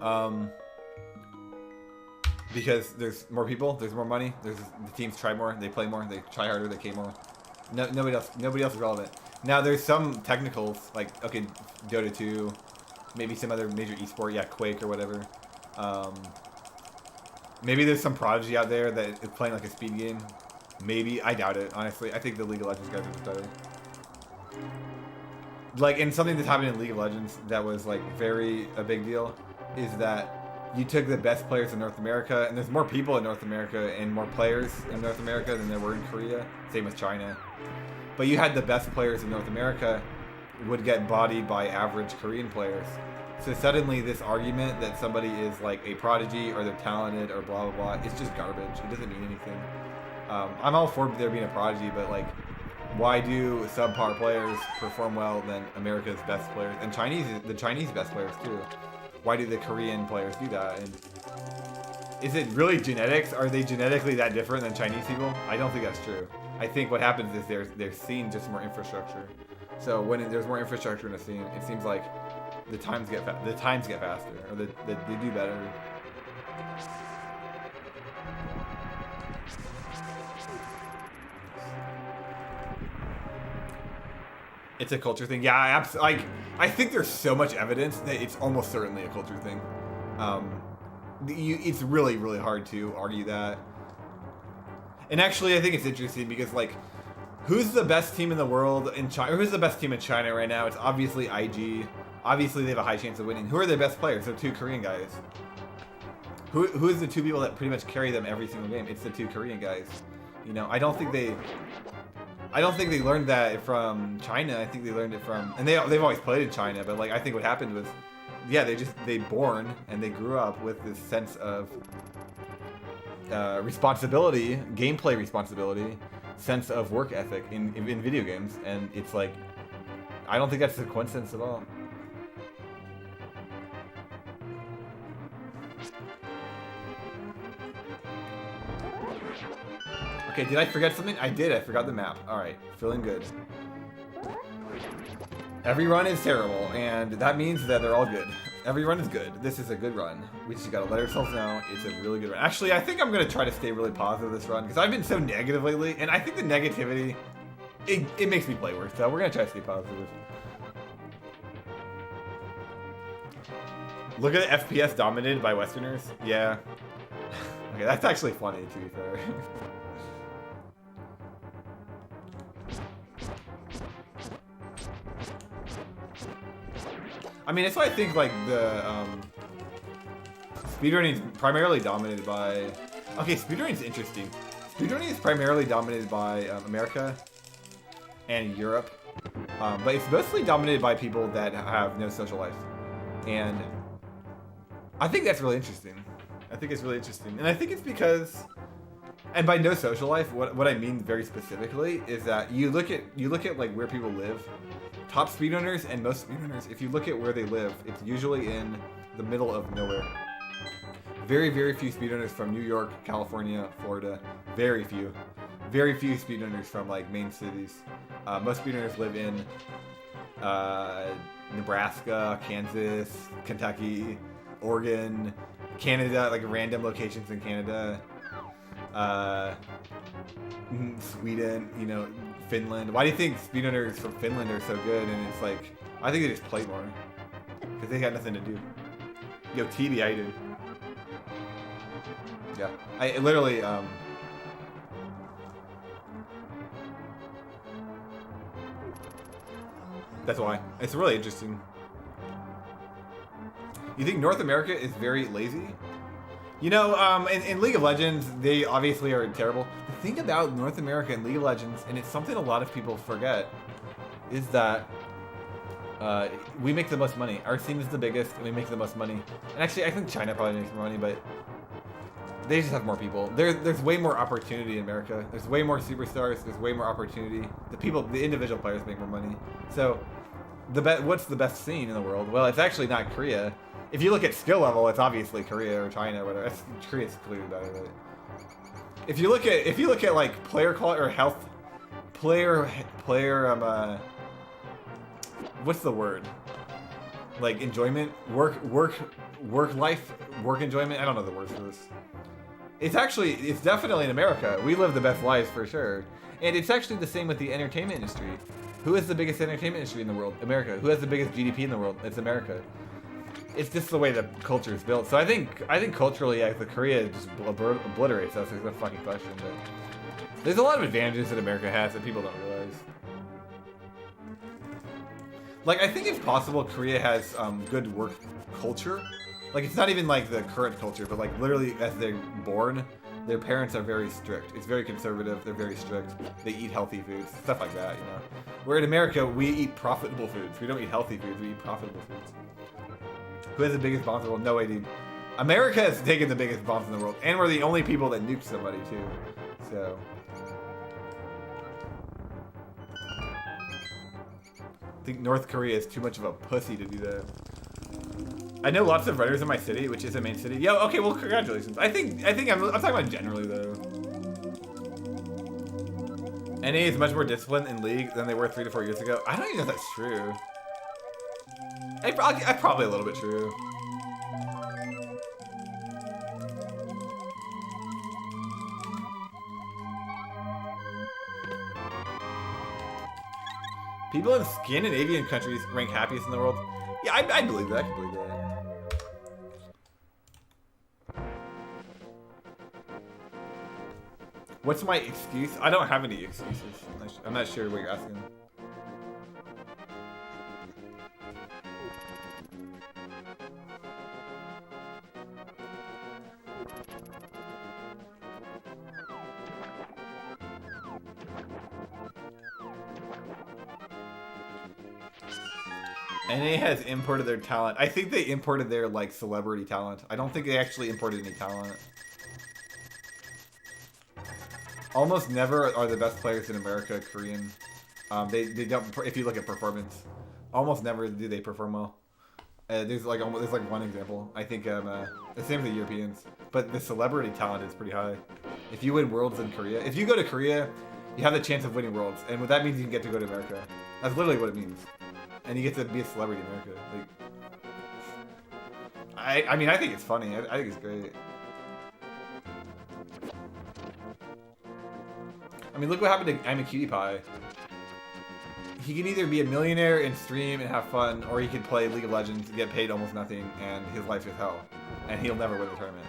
Um, because there's more people, there's more money, the teams try more, they play more, they try harder, they K more. Nobody else is relevant. Now there's some technicals like okay, Dota 2, maybe some other major esport, yeah, Quake or whatever. Maybe there's some prodigy out there that is playing like a speed game. Maybe, I doubt it, honestly. I think the League of Legends guys are just better. Like, and something that's happened in League of Legends that was like a big deal is that you took the best players in North America, and there's more people in North America and more players in North America than there were in Korea. Same with China. But you had the best players in North America would get bodied by average Korean players. So suddenly this argument that somebody is like a prodigy or they're talented or blah, blah, blah, it's just garbage. It doesn't mean anything. I'm all for there being a prodigy, but like, why do subpar players perform well than America's best players? And the Chinese best players too. Why do the Korean players do that? And is it really genetics? Are they genetically that different than Chinese people? I don't think that's true. I think what happens is they're seeing just more infrastructure. So when there's more infrastructure in a scene, it seems like the times get faster, or they do better. It's a culture thing. Yeah, I think there's so much evidence that it's almost certainly a culture thing. It's really, really hard to argue that. And actually, I think it's interesting because, like, who's the best team in the world in China? Or who's the best team in China right now? It's obviously IG. Obviously, they have a high chance of winning. Who are their best players? They're two Korean guys. Who is the two people that pretty much carry them every single game? It's the two Korean guys. You know, I don't think they learned that from China. I think they learned it from, and they've always played in China. But like, I think what happened was, yeah, they born and they grew up with this sense of responsibility, gameplay responsibility, sense of work ethic in video games, and it's like, I don't think that's a coincidence at all. Okay, did I forget something? I did. I forgot the map. All right, feeling good. Every run is terrible, and that means that they're all good. Every run is good. This is a good run. We just gotta let ourselves know it's a really good run. Actually, I think I'm gonna try to stay really positive this run because I've been so negative lately, and I think the negativity it makes me play worse. So we're gonna try to stay positive. Look at the FPS dominated by Westerners. Yeah. Okay, that's actually funny to be fair. I mean, that's why I think like the speedrunning is primarily dominated by. Okay, speedrunning is interesting. Speedrunning is primarily dominated by America and Europe, but it's mostly dominated by people that have no social life, and I think that's really interesting. I think it's really interesting, and I think it's because, and by no social life, what I mean very specifically is that you look at like where people live. Top speedrunners and most speedrunners, if you look at where they live, it's usually in the middle of nowhere. Very, very few speedrunners from New York, California, Florida. Very few. Very few speedrunners from like main cities. Most speedrunners live in Nebraska, Kansas, Kentucky, Oregon, Canada, like random locations in Canada. Sweden, you know, Finland. Why do you think speedrunners from Finland are so good? And it's like, I think they just play more because they got nothing to do. Yo, TB, I do. Yeah, I literally that's why. It's really interesting. You think North America is very lazy? You know, in League of Legends, they obviously are terrible. The thing about North America and League of Legends, and it's something a lot of people forget, is that we make the most money. Our scene is the biggest, and we make the most money. And actually, I think China probably makes more money, but they just have more people. There's way more opportunity in America. There's way more superstars. There's way more opportunity. The individual players make more money. So, what's the best scene in the world? Well, it's actually not Korea. If you look at skill level, it's obviously Korea or China or whatever. Korea's clearly better. But if you look at like player quality or health, player what's the word? like enjoyment, work life, work enjoyment. I don't know the words for this. It's definitely in America. We live the best lives for sure. And it's actually the same with the entertainment industry. Who has the biggest entertainment industry in the world? America. Who has the biggest GDP in the world? It's America. It's just the way the culture is built. So I think culturally, the Korea just obliterates us. There's no fucking question. But there's a lot of advantages that America has that people don't realize. Like, I think it's possible Korea has good work culture. Like, it's not even like the current culture, but like literally as they're born, their parents are very strict. It's very conservative. They're very strict. They eat healthy foods, stuff like that, you know. Where in America, we eat profitable foods. We don't eat healthy foods. We eat profitable foods. Who has the biggest bombs in the world? No way, dude. America has taken the biggest bombs in the world, and we're the only people that nuked somebody too. So. I think North Korea is too much of a pussy to do that. I know lots of writers in my city, which is a main city. Yo, okay, well, congratulations. I think I'm talking about generally though. NA is much more disciplined in League than they were 3 to 4 years ago. I don't even know if that's true. I probably a little bit true. People in Scandinavian countries rank happiest in the world. Yeah, I believe that. I can believe that. What's my excuse? I don't have any excuses. I'm not sure what you're asking. NA has imported their talent. I think they imported their like celebrity talent. I don't think they actually imported any talent. Almost never are the best players in America Korean. They don't. If you look at performance, almost never do they perform well. There's like one example. I think the same with the Europeans, but the celebrity talent is pretty high. If you win worlds in Korea, if you go to Korea, you have the chance of winning worlds, and what that means, you can get to go to America. That's literally what it means. And you get to be a celebrity in America. Like, I mean, I think it's funny. I think it's great. I mean, look what happened to I'm a Cutie Pie. He can either be a millionaire and stream and have fun, or he can play League of Legends and get paid almost nothing, and his life is hell, and he'll never win the tournament.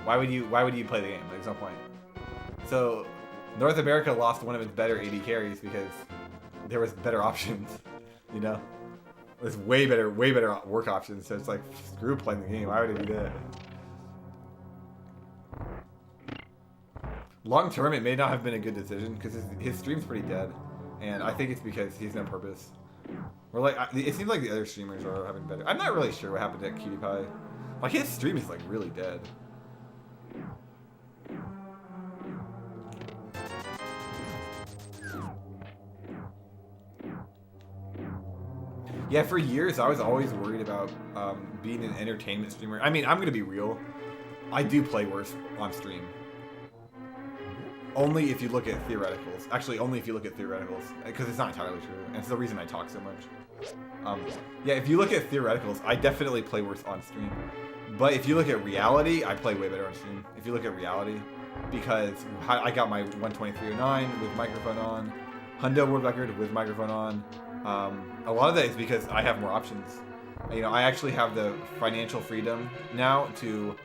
Why would you play the game? There's no point. So, North America lost one of its better AD carries because there was better options. You know, there's way better work options. So it's like, screw playing the game. Why would I do that? Long term, it may not have been a good decision because his stream's pretty dead, and I think it's because he's no purpose. We're like, it seems like the other streamers are having better. I'm not really sure what happened to Cutie Pie. Like, his stream is like really dead. Yeah, for years I was always worried about being an entertainment streamer. I mean, I'm gonna be real. I do play worse on stream. Only if you look at theoreticals. Actually, only if you look at theoreticals, because it's not entirely true, and it's the reason I talk so much. Yeah, if you look at theoreticals, I definitely play worse on stream. But if you look at reality, I play way better on stream. If you look at reality, because I got my 123.09 with microphone on, Hundo world record with microphone on. A lot of that is because I have more options. You know, I actually have the financial freedom now to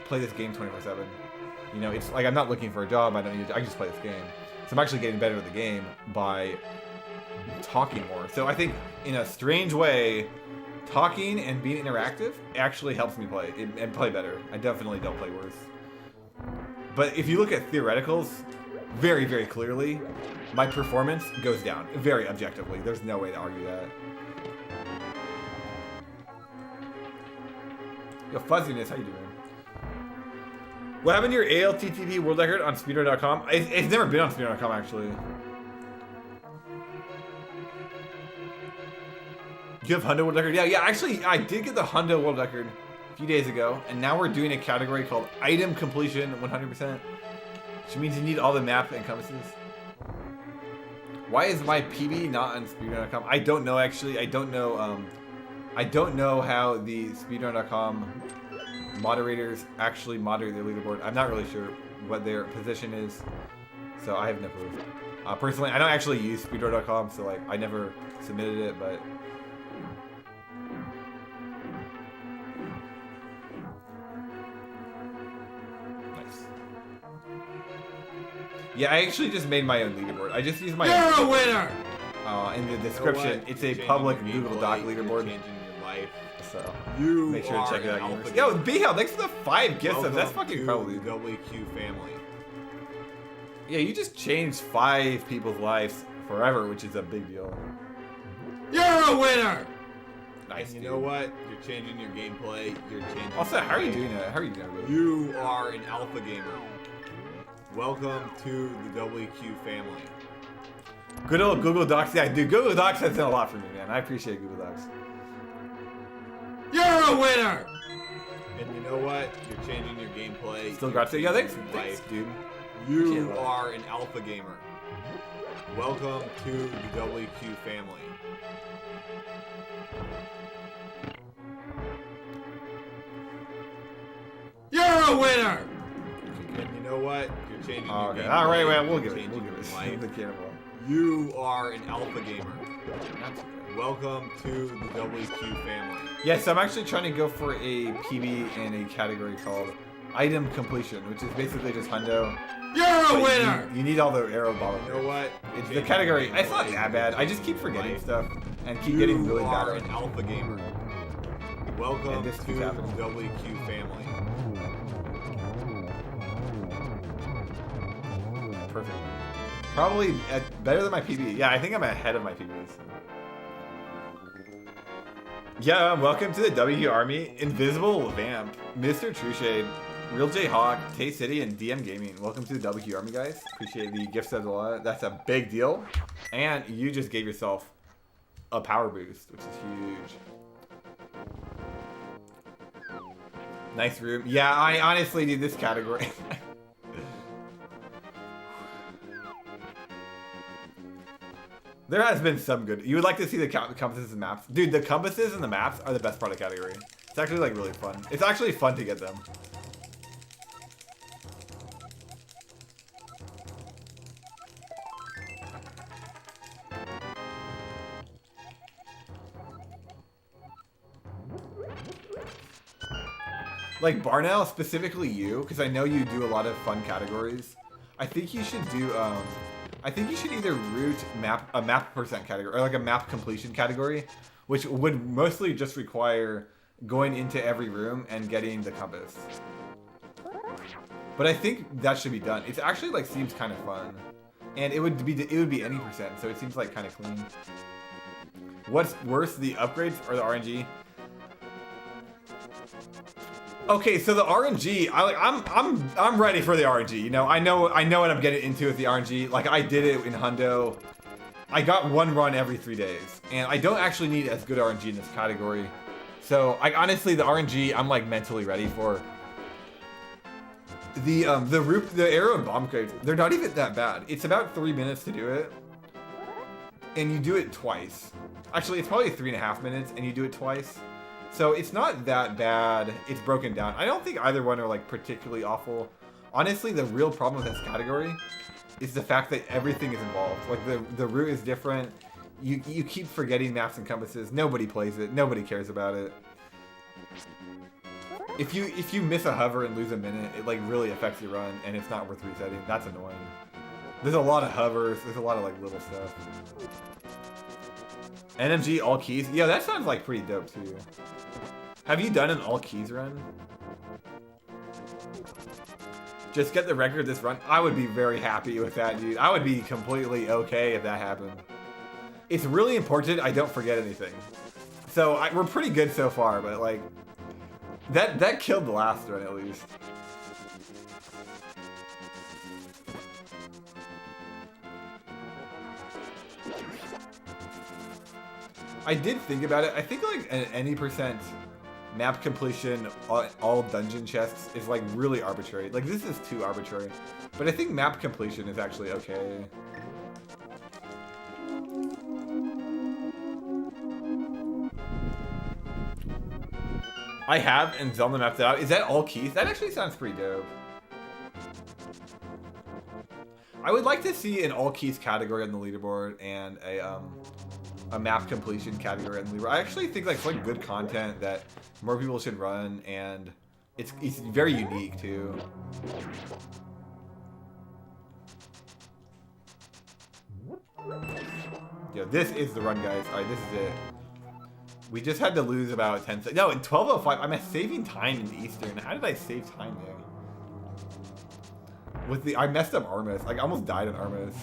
play this game 24/7. You know, it's like I'm not looking for a job. I just play this game. So I'm actually getting better at the game by talking more. So I think in a strange way, talking and being interactive actually helps me play and play better. I definitely don't play worse. But if you look at theoreticals, very, very clearly, my performance goes down. Very objectively. There's no way to argue that. Yo, Fuzziness, how you doing? What happened to your ALTTP world record on speedrun.com? It's never been on speedrun.com, actually. You have Hundo world record? Yeah, actually, I did get the Hundo world record a few days ago, and now we're doing a category called Item Completion 100%, which means you need all the map encompasses. Why is my PB not on speedrun.com? I don't know, actually. I don't know I don't know how the speedrun.com moderators actually moderate their leaderboard. I'm not really sure what their position is, so I have no clue. Personally, I don't actually use speedrun.com, so like I never submitted it, but nice. Yeah, I actually just made my own leaderboard. I just use my You're own a winner! In the description, it's a public Google Doc leaderboard. So You make sure to check it out. alpha Yo, gamer. B-Hell, thanks for the 5 gift subs. That's Welcome fucking to probably. the WQ family. Yeah, you just changed 5 people's lives forever, which is a big deal. You're a winner! Nice. And you know what? You're changing your gameplay. You're changing. Also, how are you your doing that? How are you doing that? You are an alpha gamer. Welcome to the WQ family. Good old Google Docs. Yeah, dude, Google Docs has done a lot for me, man. I appreciate Google Docs. You're a winner! And you know what? You're changing your gameplay. Still You're got to. Yeah, thanks, changing thanks, life. dude. You are an alpha gamer. Welcome to the WQ family. You're a winner! And you know what? You're changing your Okay. gameplay. All right, well, we'll You're give it. We'll changing give your it. life. The cannonball. You are an alpha gamer. Not too bad. Welcome to the WQ family. Yes, I'm actually trying to go for a PB in a category called Item Completion, which is basically just hundo. You're a But winner! You need all the arrow ball. You know what? It's the category. It's not that bad. I just keep forgetting stuff and keep getting really You bad are at an it. alpha gamer. Welcome And this to keeps the happening. WQ family. Perfect. Probably better than my PB. Yeah, I think I'm ahead of my PBs. Yeah, welcome to the W Army. Invisible Vamp, Mr. Trueshade, Real J Hawk, Tay City, and DM Gaming. Welcome to the W Army, guys. Appreciate the gift subs a lot. That's a big deal. And you just gave yourself a power boost, which is huge. Nice room. Yeah, I honestly do this category. There has been some good. You would like to see the compasses and maps. Dude, the compasses and the maps are the best part of the category. It's actually like really fun. It's actually fun to get them. Like Barnell, specifically you, because I know you do a lot of fun categories. I think you should do I think you should either root a map percent category or like a map completion category, which would mostly just require going into every room and getting the compass. But I think that should be done. It's actually like seems kind of fun, and it would be any percent, so it seems like kind of clean. What's worse, the upgrades or the RNG? Okay, so the RNG, I'm ready for the RNG. You know, I know what I'm getting into with the RNG. Like I did it in Hundo. I got one run every 3 days, and I don't actually need as good RNG in this category. So I honestly, the RNG, I'm like mentally ready for. The arrow and bomb crates, they're not even that bad. It's about 3 minutes to do it, and you do it twice. Actually, it's probably 3.5 minutes, and you do it twice. So it's not that bad. It's broken down. I don't think either one are like particularly awful. Honestly, the real problem with this category is the fact that everything is involved. Like the route is different. You keep forgetting maps and compasses. Nobody plays it. Nobody cares about it. If you miss a hover and lose a minute, it like really affects your run, and it's not worth resetting. That's annoying. There's a lot of hovers. There's a lot of like little stuff. NMG all keys. Yeah, that sounds like pretty dope too. Have you done an all keys run? Just get the record this run. I would be very happy with that, dude. I would be completely okay if that happened. It's really important I don't forget anything. So we're pretty good so far, but like that killed the last run at least. I did think about it. I think like any percent map completion, all dungeon chests is like really arbitrary. Like this is too arbitrary. But I think map completion is actually okay. I have, and Zelda mapped it out. Is that all keys? That actually sounds pretty dope. I would like to see an all keys category on the leaderboard and a map completion category on the leaderboard. I actually think like it's like good content that more people should run, and it's very unique too. Yo, this is the run, guys. All right, this is it. We just had to lose about 10 seconds. No, in 12:05, I'm saving time in Eastern. How did I save time there? With the, I messed up Armus. Like, I almost died on Armus.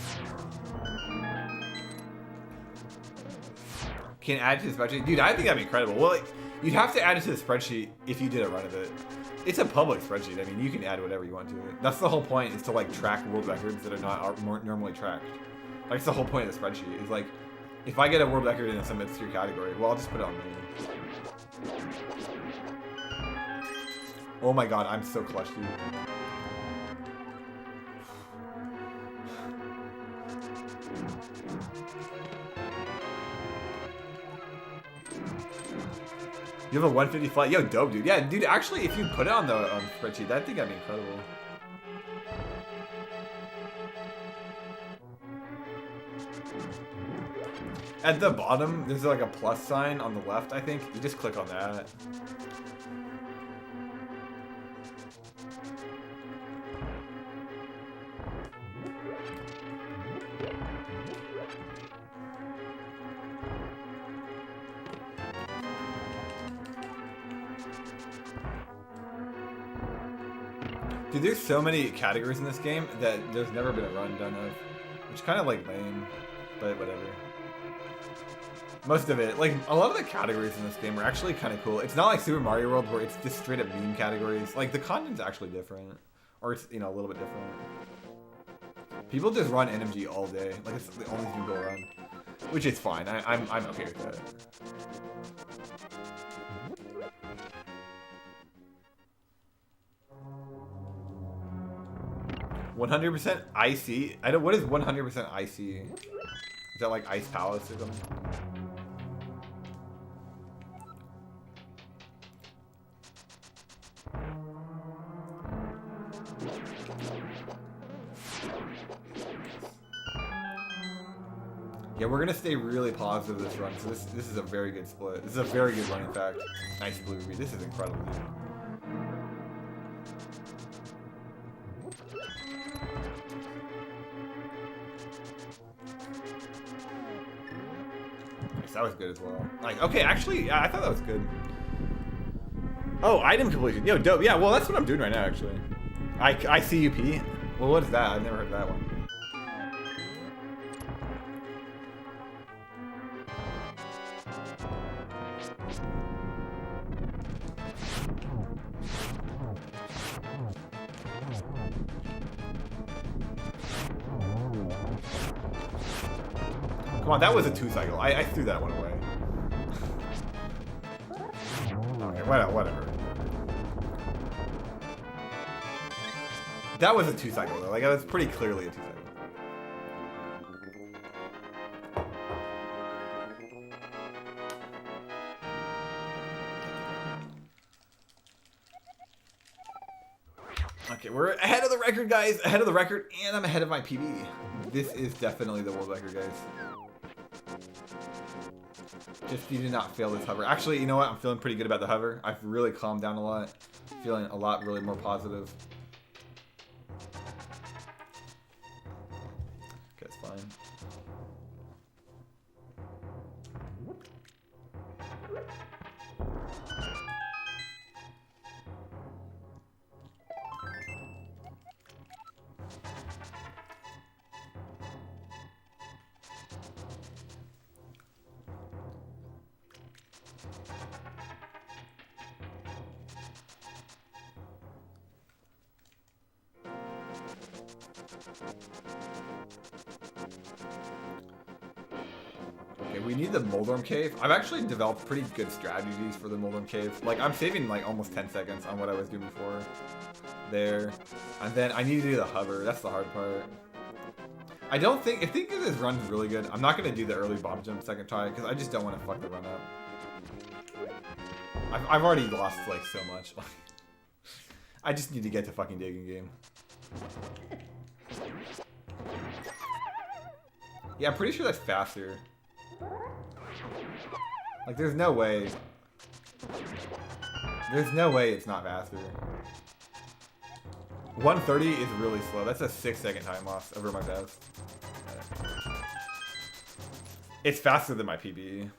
Can add to the spreadsheet, dude. I think that'd be incredible. Well, like, you'd have to add it to the spreadsheet if you did a run of it. It's a public spreadsheet. I mean, you can add whatever you want to it. That's the whole point, is to like track world records that are not normally tracked. Like, it's the whole point of the spreadsheet. Is like, if I get a world record in some obscure category, well, I'll just put it on there. Oh my god, I'm so clutch, dude. You have a 150 flight? Yo, dope, dude. Yeah, dude, actually, if you put it on the spreadsheet, I think that'd be incredible. At the bottom, there's like a plus sign on the left, I think. You just click on that. Dude, there's so many categories in this game that there's never been a run done of. Which is kind of like lame, but whatever. Most of it, like a lot of the categories in this game are actually kind of cool. It's not like Super Mario World where it's just straight up meme categories. Like the content's actually different. Or it's, you know, a little bit different. People just run NMG all day. Like it's the only thing people run. Which is fine. I'm okay with that. 100% icy. I don't. What is 100% icy? Is that like Ice Palace or something? Yeah, we're gonna stay really positive this run. So this is a very good split. This is a very good run, in fact. Nice blue ruby. This is incredible, dude. That was good as well. Like, okay, actually, I thought that was good. Oh, item completion. Yo, dope. Yeah, well, that's what I'm doing right now, actually. ICUP. Well, what is that? I've never heard of that one. Come on, that was a 2-cycle. I threw that one away. Okay, whatever. That was a 2-cycle though. Like, that was pretty clearly a 2-cycle. Okay, we're ahead of the record, guys. Ahead of the record, and I'm ahead of my PB. This is definitely the world record, guys. Just you did not fail this hover. Actually, you know what? I'm feeling pretty good about the hover. I've really calmed down a lot. Feeling a lot really more positive. Okay, it's fine. Okay, we need the Moldorm Cave. I've actually developed pretty good strategies for the Moldorm Cave. Like, I'm saving like almost 10 seconds on what I was doing before. There. And then I need to do the hover. That's the hard part. I think this run's really good. I'm not going to do the early bomb jump second try because I just don't want to fuck the run up. I've already lost like so much. I just need to get to fucking digging game. Yeah, I'm pretty sure that's faster. Like, there's no way. There's no way it's not faster. 130 is really slow. That's a 6-second time loss over my best. It's faster than my PB.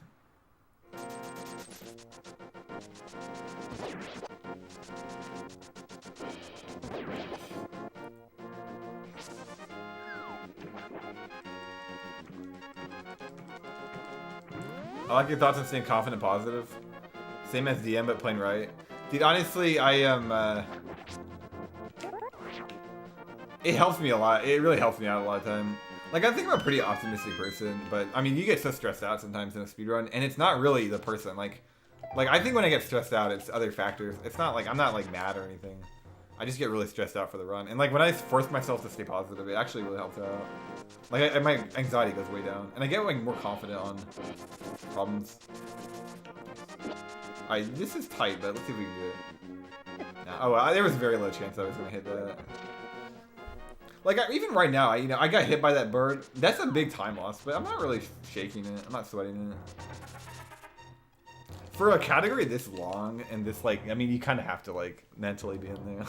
I like your thoughts on staying confident and positive. Same as DM, but playing right. Dude, honestly, I am, it helps me a lot. It really helps me out a lot of time. Like, I think I'm a pretty optimistic person, but, I mean, you get so stressed out sometimes in a speedrun, and it's not really the person. Like, I think when I get stressed out, it's other factors. It's not like, I'm not, like, mad or anything. I just get really stressed out for the run. And, like, when I force myself to stay positive, it actually really helps out. Like, my anxiety goes way down. And I get, like, more confident on problems. Alright, this is tight, but let's see if we can do it. No, oh, well, there was a very low chance I was going to hit that. Like, even right now, I got hit by that bird. That's a big time loss, but I'm not really shaking it. I'm not sweating it. For a category this long and this, like, I mean, you kind of have to, like, mentally be in there.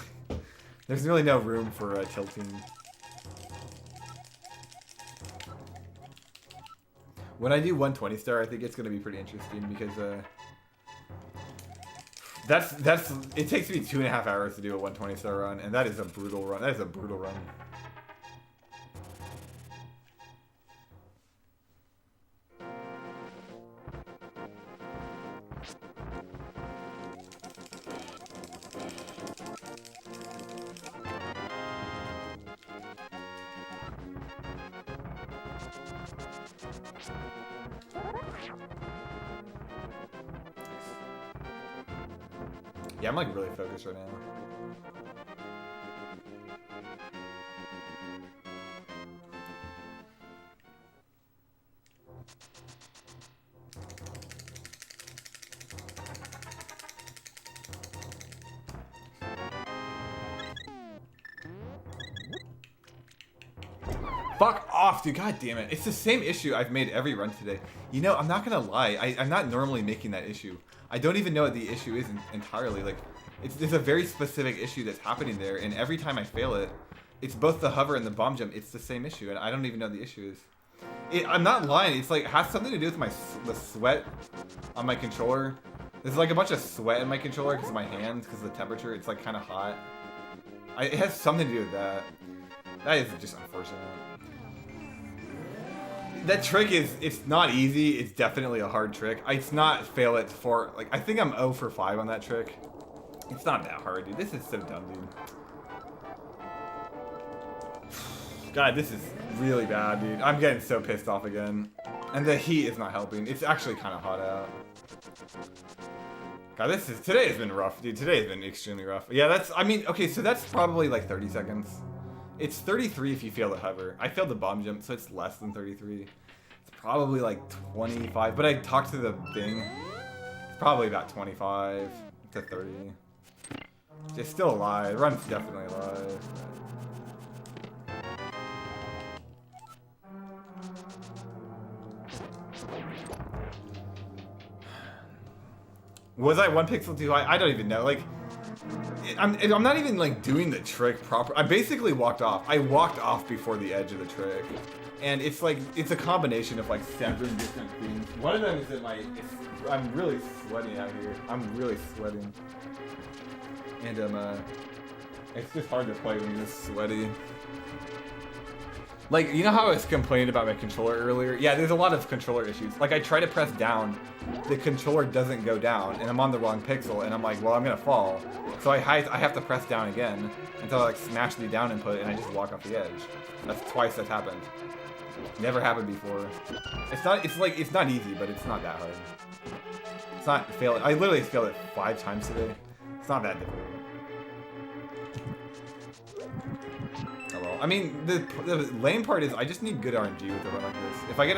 There's really no room for tilting. When I do 120 star, I think it's going to be pretty interesting because, it takes me 2.5 hours to do a 120 star run, and that is a brutal run. That is a brutal run. Yeah, I'm like really focused right now. Fuck off, dude. God damn it. It's the same issue I've made every run today. You know, I'm not gonna lie. I'm not normally making that issue. I don't even know what the issue is entirely. Like, there's a very specific issue that's happening there, and every time I fail it, it's both the hover and the bomb jump. It's the same issue, and I don't even know what the issue is. I'm not lying. It's like, it has something to do with the sweat on my controller. There's like a bunch of sweat in my controller because of my hands, because of the temperature. It's like kind of hot. It has something to do with that. That is just unfortunate. That trick it's not easy. It's definitely a hard trick. It's not fail it for, like, I think I'm 0 for 5 on that trick. It's not that hard, dude. This is so dumb, dude. God, this is really bad, dude. I'm getting so pissed off again. And the heat is not helping. It's actually kind of hot out. God, today has been rough, dude. Today has been extremely rough. Yeah, okay, so that's probably like 30 seconds. It's 33 if you fail the hover. I failed the bomb jump, so it's less than 33. It's probably like 25, but I talked to the thing. It's probably about 25 to 30. It's still alive. Run's definitely alive. Was I 1 pixel too high? I don't even know. Like, I'm not even like doing the trick proper. I basically walked off. I walked off before the edge of the trick, and it's like it's a combination of like 7 different things. One of them is that I'm really sweating out here. I'm really sweating, and it's just hard to play when you're just sweaty. Like, you know how I was complaining about my controller earlier? Yeah, there's a lot of controller issues. Like, I try to press down, the controller doesn't go down, and I'm on the wrong pixel, and I'm like, well, I'm gonna fall. So I have to press down again until I like smash the down input, and I just walk off the edge. That's twice that's happened. Never happened before. It's not easy, but it's not that hard. It's not fail. I literally failed it 5 times today. It's not that difficult. Oh well. I mean, the lame part is I just need good RNG with a run like this. If I get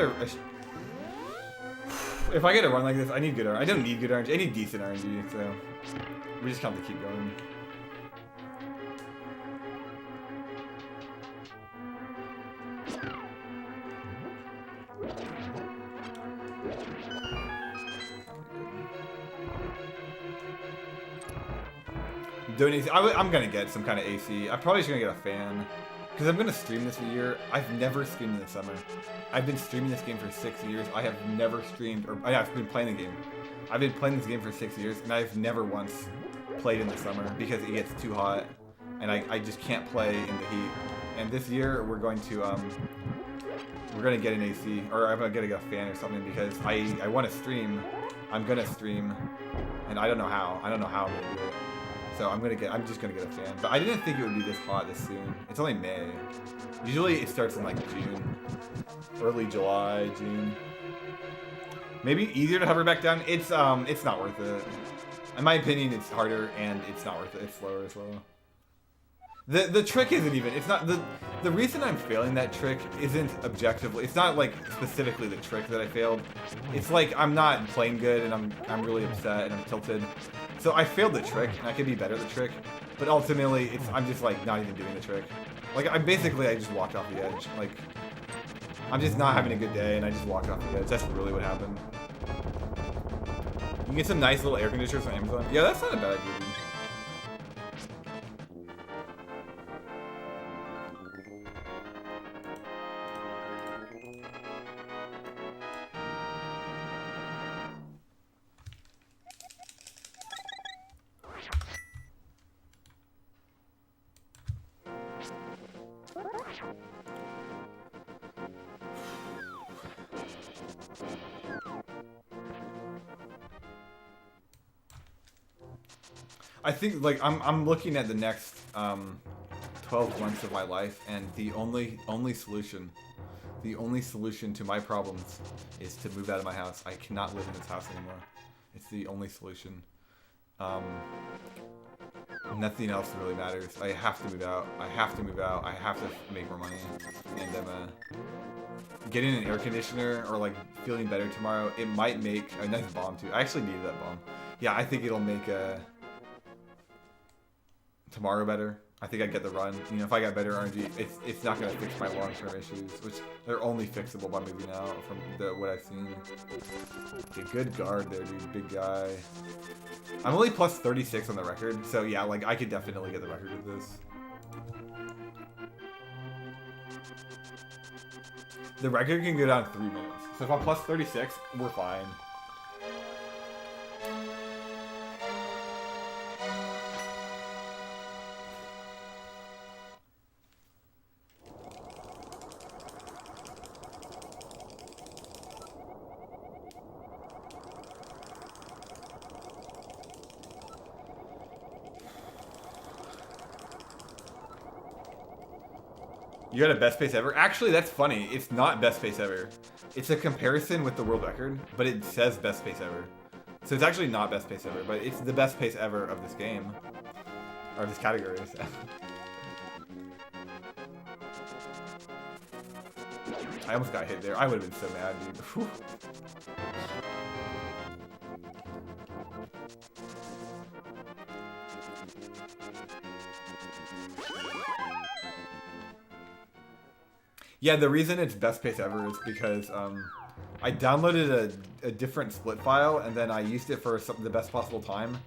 If I get a run like this, I need good RNG. I don't need good RNG. I need decent RNG, so we just have to keep going. I'm gonna get some kind of AC. I'm probably just gonna get a fan. Because I'm gonna stream this year. I've never streamed in the summer. I've been streaming this game for 6 years. I have never streamed, or I've been playing the game. I've been playing this game for 6 years, and I've never once played in the summer because it gets too hot, and I just can't play in the heat. And this year we're gonna get an AC, or I'm gonna get a fan or something because I want to stream. I'm gonna stream, and I don't know how. I don't know how I'm gonna do it. So I'm just gonna get a fan. But I didn't think it would be this hot this soon. It's only May. Usually it starts in like June. Early July, June. Maybe easier to hover back down. It's not worth it. In my opinion, it's harder and it's not worth it. It's slower as well. The trick isn't even, it's not, the reason I'm failing that trick isn't objectively, it's not like specifically the trick that I failed. It's like I'm not playing good and I'm really upset and I'm tilted. So I failed the trick and I could be better at the trick, but ultimately I'm just like not even doing the trick. Like I just walked off the edge. Like I'm just not having a good day and I just walked off the edge. That's really what happened. You can get some nice little air conditioners on Amazon. Yeah, that's not a bad idea. I think like I'm looking at the next 12 months of my life, and the only solution to my problems is to move out of my house. I cannot live in this house anymore. It's the only solution. Nothing else really matters. I have to move out. I have to make more money. And getting an air conditioner or like feeling better tomorrow, it might make a nice bomb too. I actually needed that bomb. Yeah, I think it'll make tomorrow better. I think I get the run. You know, if I got better RNG, it's not gonna fix my long-term issues, which they're only fixable by moving out from what I've seen. Okay, good guard there, dude. Big guy. I'm only plus 36 on the record, so yeah, like I could definitely get the record with this. The record can go down 3 minutes. So if I'm plus 36, we're fine. You got a best pace ever? Actually, that's funny. It's not best pace ever. It's a comparison with the world record, but it says best pace ever. So it's actually not best pace ever, but it's the best pace ever of this game. Or this category. So. I almost got hit there. I would have been so mad, dude. Whew. Yeah, the reason it's best pace ever is because I downloaded a different split file and then I used it for the best possible time.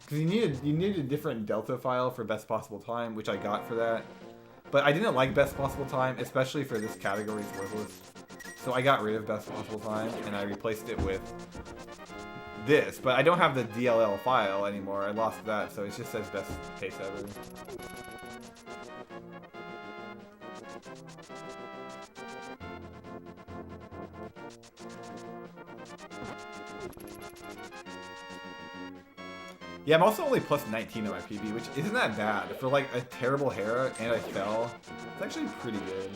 Because you needed a different delta file for best possible time, which I got for that. But I didn't like best possible time, especially for this category's worthless. So I got rid of best possible time and I replaced it with this. But I don't have the DLL file anymore. I lost that, so it just says best pace ever. Yeah, I'm also only plus 19 on my PB, which isn't that bad. For like a terrible Hera and I fell, it's actually pretty good.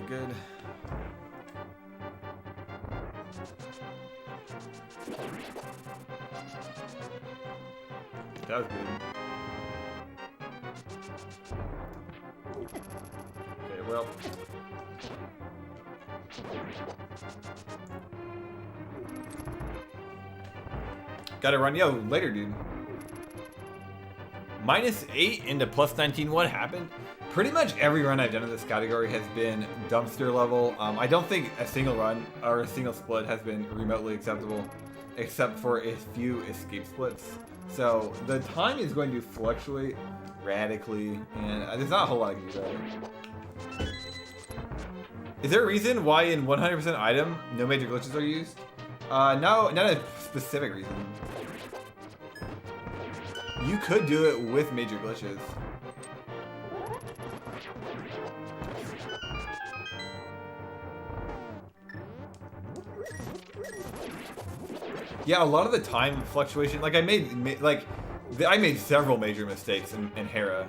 Good. That was good. Okay, well. Gotta run. Yo, later, dude. -8 into +19. What happened? Pretty much every run I've done in this category has been dumpster level. I don't think a single run or a single split has been remotely acceptable, except for a few escape splits. So the time is going to fluctuate radically, and there's not a whole lot I can do about it. Is there a reason why in 100% item no major glitches are used? No, not a specific reason. You could do it with major glitches. Yeah, a lot of the time fluctuation, like I made several major mistakes in Hera.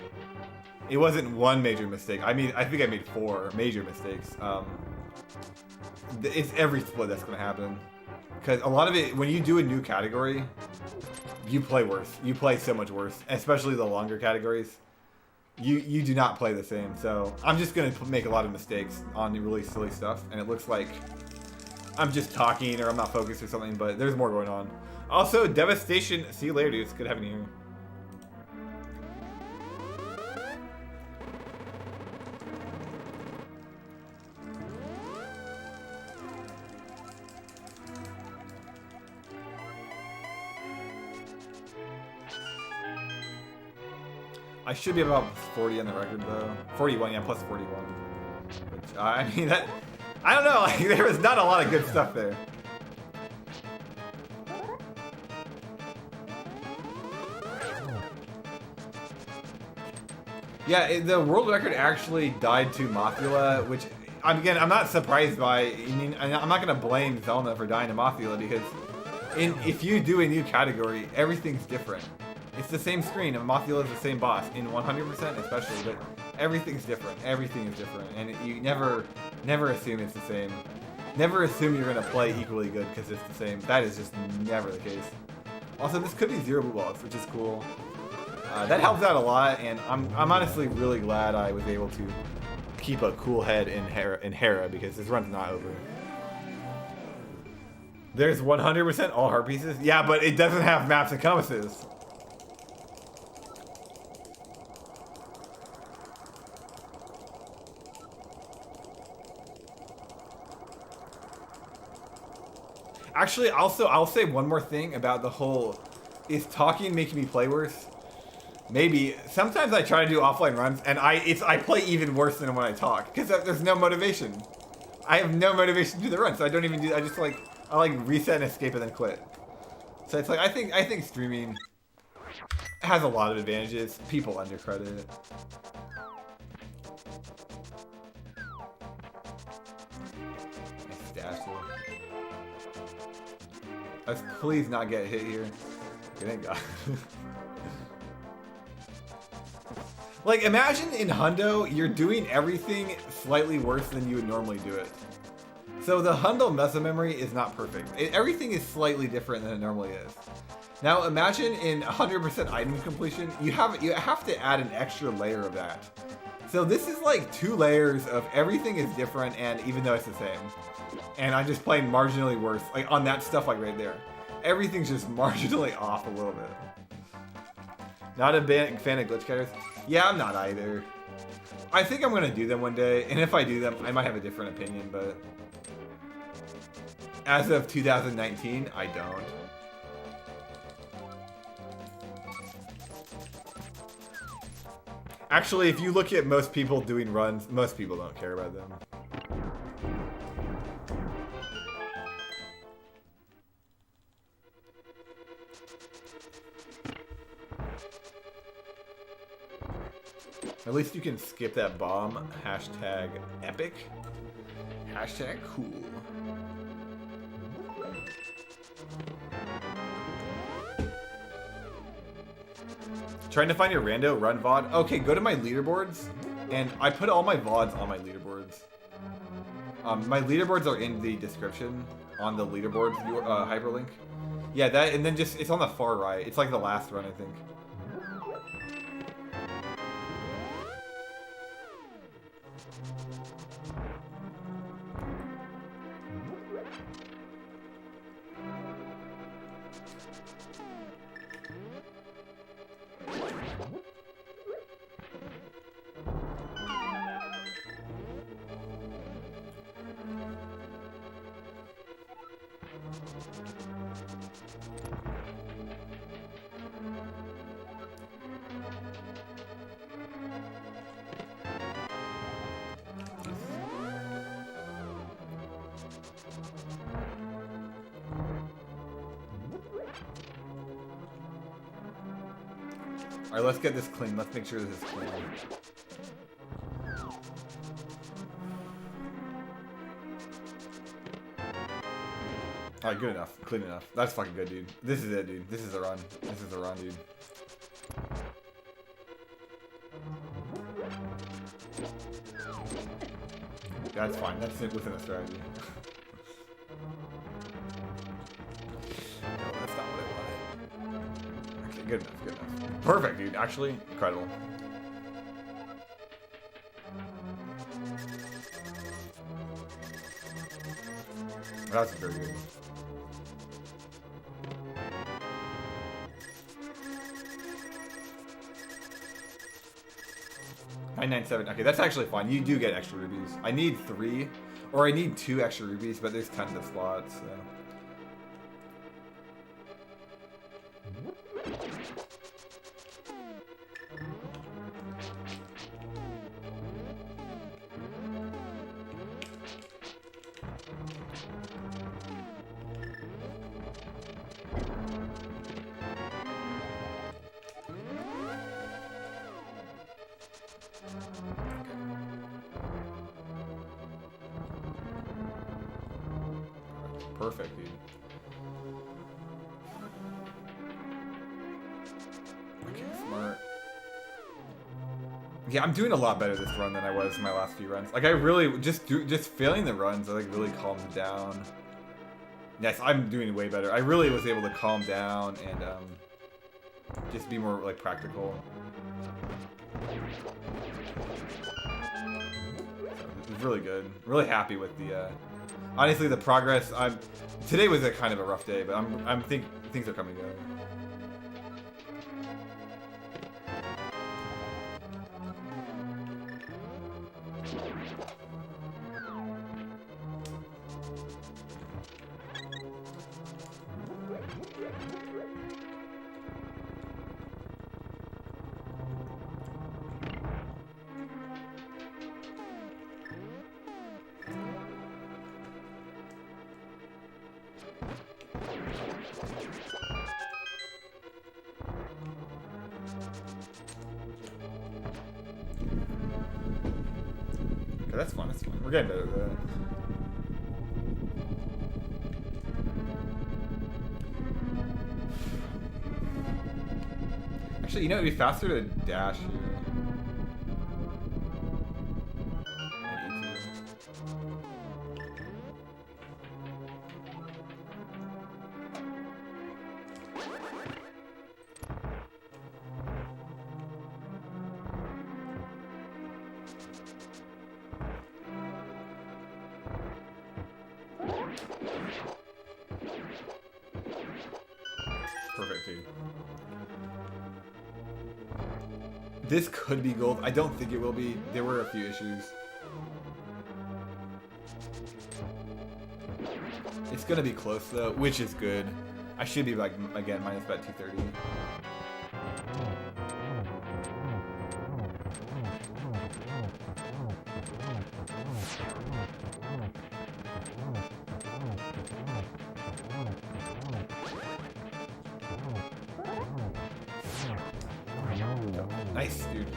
It wasn't one major mistake. I think I made 4 major mistakes. It's every split that's gonna happen, because a lot of it, when you do a new category, you play worse. You play so much worse, especially the longer categories. You do not play the same. So I'm just gonna make a lot of mistakes on really silly stuff, and it looks like I'm just talking or I'm not focused or something, but there's more going on. Also, Devastation. See you later, dude. It's good having you here. I should be about 40 on the record though. 41, yeah, plus 41. Which, I mean, that, I don't know, like, there was not a lot of good stuff there. Yeah, the world record actually died to Mothula, which, again, I'm not surprised by. I mean, I'm not gonna blame Zelda for dying to Mothula, because if you do a new category, everything's different. It's the same screen, and Mothula is the same boss, in 100% especially, but everything's different. Everything is different, and you never assume it's the same. Never assume you're gonna play equally good because it's the same. That is just never the case. Also, this could be 0 blue balls, which is cool. That helps out a lot, and I'm honestly really glad I was able to keep a cool head in Hera, because this run's not over. There's 100% all heart pieces? Yeah, but it doesn't have maps and compasses. Actually, also, I'll say one more thing about the whole, is talking making me play worse? Maybe. Sometimes I try to do offline runs, and I play even worse than when I talk, because there's no motivation. I have no motivation to do the run, so I don't even do. I just I reset and escape and then quit. So it's like I think streaming has a lot of advantages. People undercredit it. Let's please not get hit here. Okay, thank God. Like, imagine in Hundo, you're doing everything slightly worse than you would normally do it. So the Hundo muscle memory is not perfect. Everything is slightly different than it normally is. Now imagine in 100% item completion, you have to add an extra layer of that. So this is like 2 layers of everything is different, and even though it's the same. And I'm just playing marginally worse, like on that stuff, like right there. Everything's just marginally off a little bit. Not a big fan of glitch cutters. Yeah, I'm not either. I think I'm gonna do them one day, and if I do them, I might have a different opinion, but as of 2019, I don't. Actually, if you look at most people doing runs, most people don't care about them. At least you can skip that bomb. Hashtag epic. Hashtag cool. Trying to find your rando run VOD. Okay, go to my leaderboards, and I put all my VODs on my leaderboards. My leaderboards are in the description on the leaderboards hyperlink. Yeah, that, and then just it's on the far right. It's like the last run, I think. Alright, let's get this clean. Let's make sure this is clean. Alright, good enough. Clean enough. That's fucking good, dude. This is it, dude. This is the run. This is the run, dude. That's fine. That's it within a strategy. No, that's not what I wanted. Okay, good enough. Good enough. Perfect, dude. Actually, incredible. That's very good. $997. Okay, that's actually fine. You do get extra rubies. I need 3, or I need 2 extra rubies, but there's tons of slots. So. Perfect, dude. Okay, smart. Yeah, I'm doing a lot better this run than I was in my last few runs. Like, I really just failing the runs, I like really calmed down. Yes, I'm doing way better. I really was able to calm down and just be more like practical. It was really good. Really happy with the. Honestly, the progress. Today was a kind of a rough day, but I'm think things are coming together. Okay, that's fine, that's fine. We're getting better at that. Actually, you know, it'd be faster to dash here. Perfect, dude. This could be gold. I don't think it will be. There were a few issues. It's gonna be close though, which is good. I should be like, again, minus about 230. Nice, dude.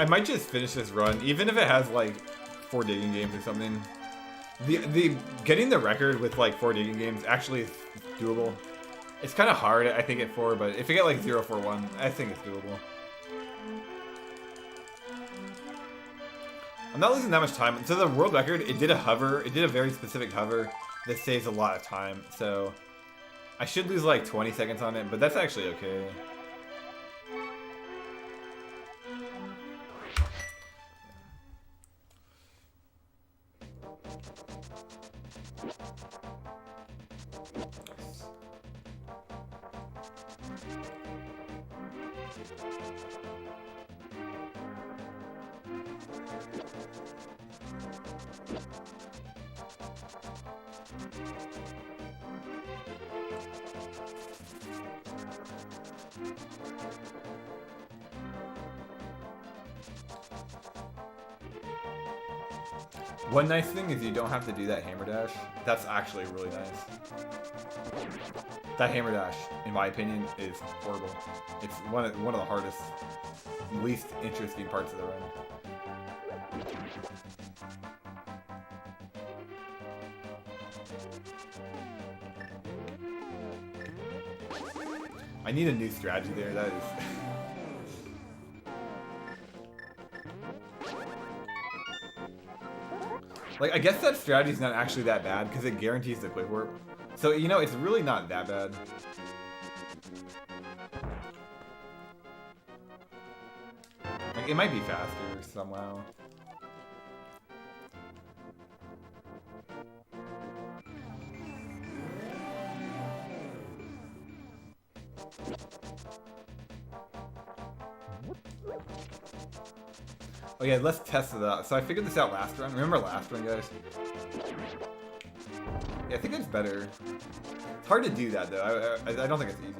I might just finish this run, even if it has like 4 digging games or something. The getting the record with like 4 digging games actually is doable. It's kind of hard, I think, at 4, but if you get like 041, I think it's doable. I'm not losing that much time. So the world record, it did a hover. It did a very specific hover that saves a lot of time. So I should lose like 20 seconds on it, but that's actually okay. One nice thing is you don't have to do that hammer dash. That's actually really nice. That hammer dash, in my opinion, is horrible. It's one of the hardest, least interesting parts of the run. I need a new strategy there. That is. Like, I guess that strategy's not actually that bad because it guarantees the quick warp. So, you know, it's really not that bad. Like, it might be faster somehow. Oh yeah, let's test it out. So I figured this out last run. Remember last run, guys? Yeah, I think it's better. It's hard to do that, though. I don't think it's easy.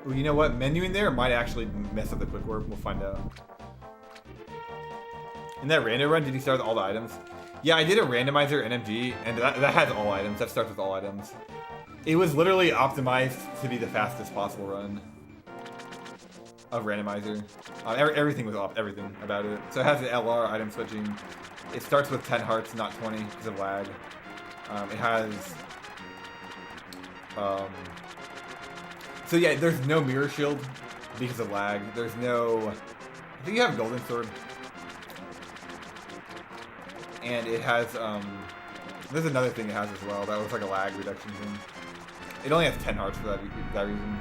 Ooh, you know what? Menuing there might actually mess up the quick warp. We'll find out. In that random run, did you start with all the items? Yeah, I did a randomizer NMG, and that has all items. That starts with all items. It was literally optimized to be the fastest possible run of randomizer. Everything was off, everything about it. So it has the LR item switching. It starts with 10 hearts, not 20 because of lag. It has. So yeah, there's no mirror shield because of lag. There's no. I think you have golden sword. And it has. There's another thing it has as well. That was like a lag reduction thing. It only has 10 hearts for that reason.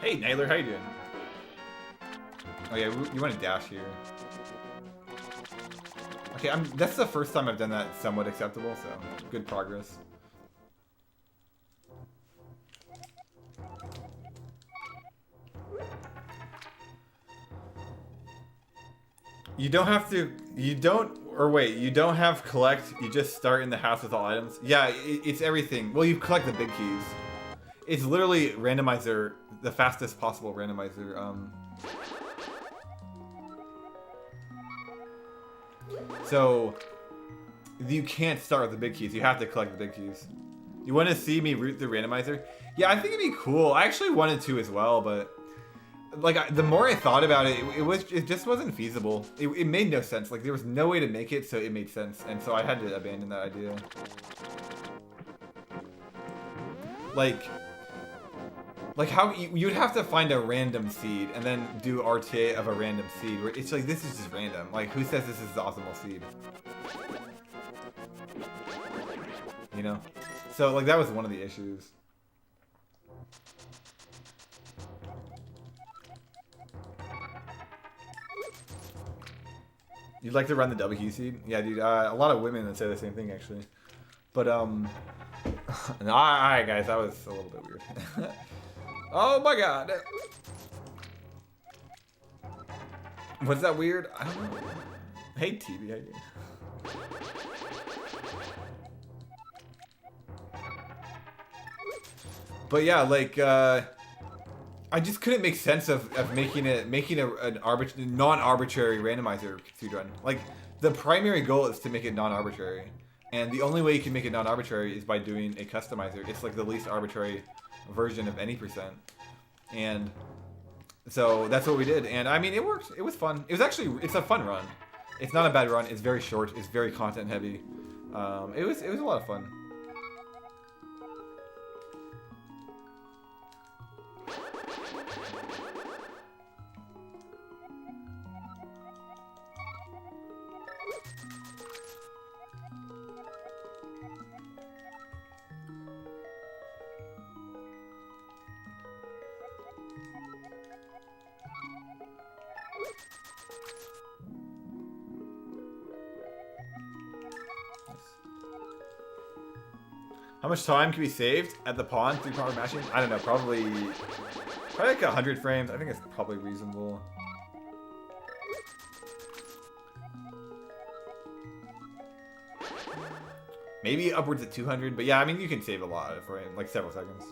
Hey, Naylor, how you doing? Oh yeah, you want to dash here. Okay, that's the first time I've done that somewhat acceptable, so good progress. You don't have to, you don't have collect, you just start in the house with all items. Yeah, it's everything. Well, you collect the big keys. It's literally randomizer, the fastest possible randomizer. So you can't start with the big keys. You have to collect the big keys. You want to see me route the randomizer? Yeah, I think it'd be cool. I actually wanted to as well, but like the more I thought about it, it just wasn't feasible. It made no sense. Like there was no way to make it, so it made sense, and so I had to abandon that idea. Like how you'd have to find a random seed and then do RTA of a random seed. Where it's like this is just random. Like who says this is the optimal seed? You know? So like that was one of the issues. You'd like to run the WQ'd? Yeah, dude. A lot of women that say the same thing actually. But no, alright guys, that was a little bit weird. Oh my god. Was that weird? I don't know. Hey TV, how you doing? But yeah, like I just couldn't make sense of making an non-arbitrary randomizer speed run. Like the primary goal is to make it non-arbitrary, and the only way you can make it non-arbitrary is by doing a customizer. It's like the least arbitrary version of any percent, and so that's what we did. And I mean, it worked. It was fun. It's a fun run. It's not a bad run. It's very short. It's very content heavy. It was a lot of fun. How much time can be saved at the pawn through proper matching? I don't know, probably like 100 frames. I think it's probably reasonable. Maybe upwards of 200, but yeah, I mean, you can save a lot of frames, like several seconds.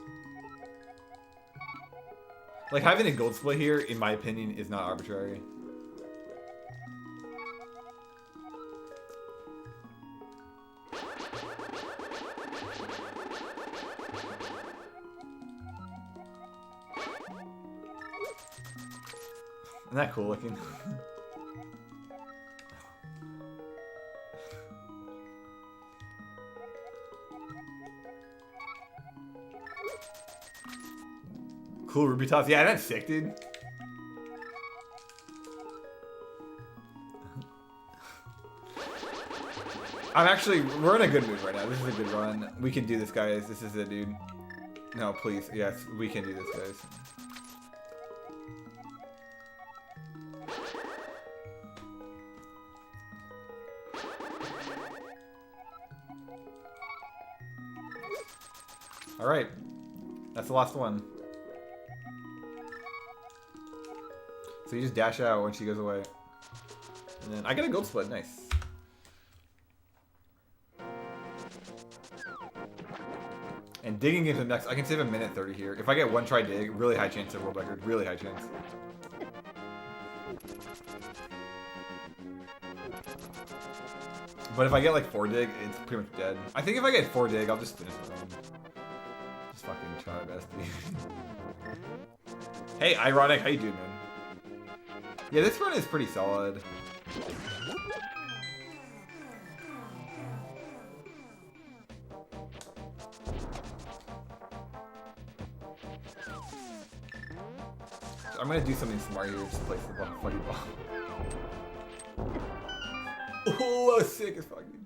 Like having a gold split here, in my opinion, is not arbitrary. Isn't that cool looking? Cool ruby toss. Yeah, that's sick, dude. We're in a good mood right now. This is a good run. We can do this, guys. This is it, dude. No, please. Yes, we can do this, guys. Alright. That's the last one. So you just dash out when she goes away. And then I get a gold split. Nice. And digging into the next, I can save a minute 30 here. If I get one try dig, really high chance of world record. Really high chance. But if I get like 4 dig, it's pretty much dead. I think if I get 4 dig, I'll just finish the run. Just fucking try my best, dude. Hey, Ironic, how you doing, man? Yeah, this run is pretty solid. I'm gonna do something smart here, just place the ball, fucking ball. Oh, that was sick as fuck, dude.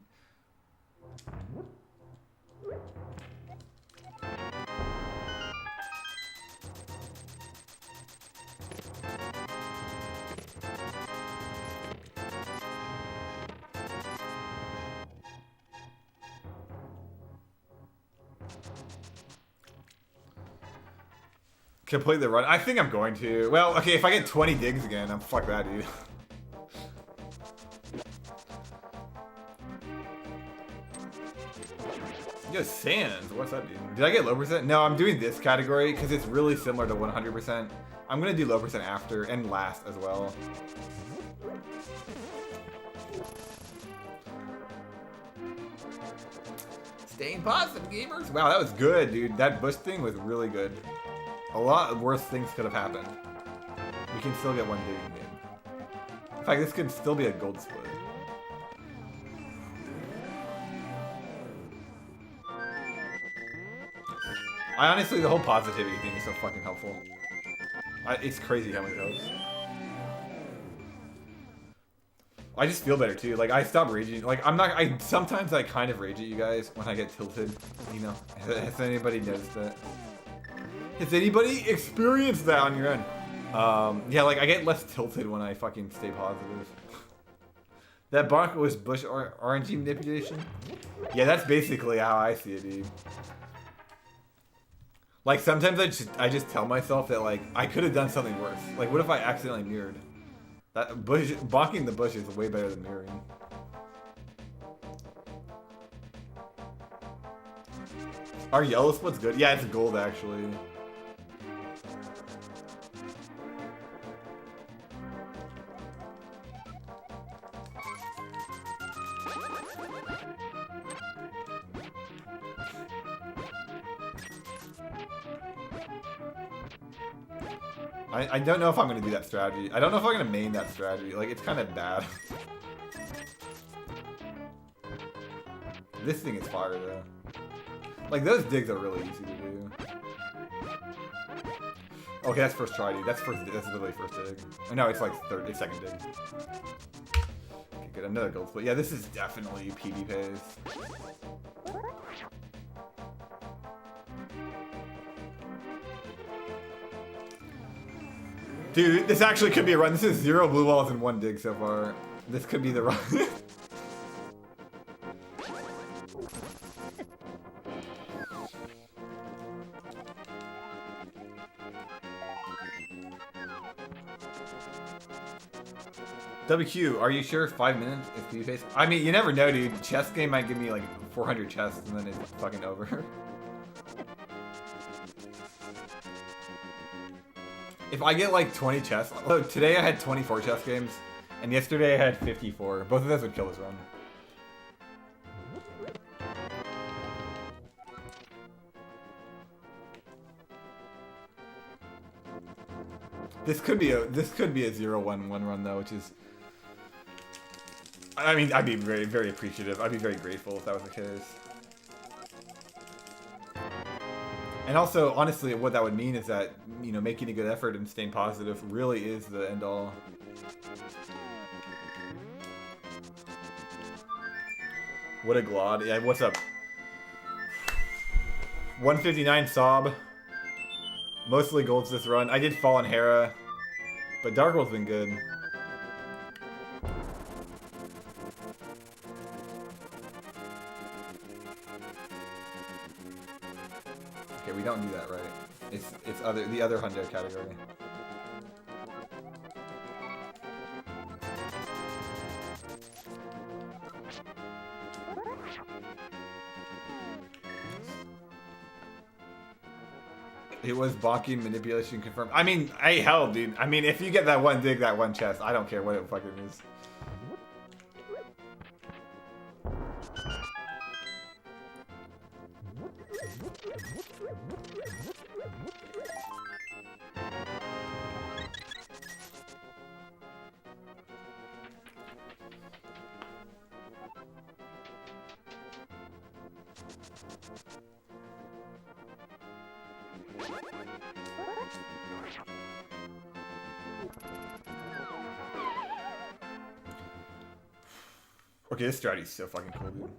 Complete the run. I think I'm going to. Well, okay, if I get 20 digs again, I'm fuck that, dude. Yo, Sands, what's up, dude? Did I get low percent? No, I'm doing this category because it's really similar to 100%. I'm gonna do low percent after and last as well. Staying positive, gamers. Wow, that was good, dude. That bush thing was really good. A lot worse things could have happened. We can still get one dig in game. In fact, this could still be a gold split. I honestly, the whole positivity thing is so fucking helpful. It's crazy how much it helps. I just feel better too. Like I stop raging. Like sometimes I kind of rage at you guys when I get tilted. You know, has anybody noticed that? Has anybody experienced that on your end? Yeah, like I get less tilted when I fucking stay positive. That bonk was Bush RNG manipulation? Yeah, that's basically how I see it, dude. Like, sometimes I just tell myself that, like, I could have done something worse. Like, what if I accidentally mirrored? That bush, bonking the bush is way better than mirroring. Our yellow split's good? Yeah, it's gold, actually. I don't know if I'm going to do that strategy. I don't know if I'm going to main that strategy. Like, it's kind of bad. This thing is fire, though. Like, those digs are really easy to do. Okay, that's first try, dude. That's literally first dig. Oh, no, it's like second dig. Okay, good. Another gold split. Yeah, this is definitely PB pace. Dude, this actually could be a run. This is 0 blue balls and 1 dig so far. This could be the run. WQ, are you sure 5 minutes is PB pace? I mean, you never know, dude. Chess game might give me like 400 chests and then it's fucking over. If I get like 20 chests, so today I had 24 chess games, and yesterday I had 54. Both of those would kill this run. This could be a 0-1-1 run though, which is. I mean, I'd be very, very appreciative. I'd be very grateful if that was the case. And also, honestly, what that would mean is that, you know, making a good effort and staying positive really is the end all. What a glod. Yeah, what's up? 159 Sob. Mostly golds this run. I did fall on Hera, but Dark World's been good. Okay, we don't do that right. It's the other hundo category. It was bonking manipulation confirmed. I mean, hey, hell, dude. I mean, if you get that one dig, that one chest, I don't care what it fucking is. Okay, this strategy's so fucking cool, dude.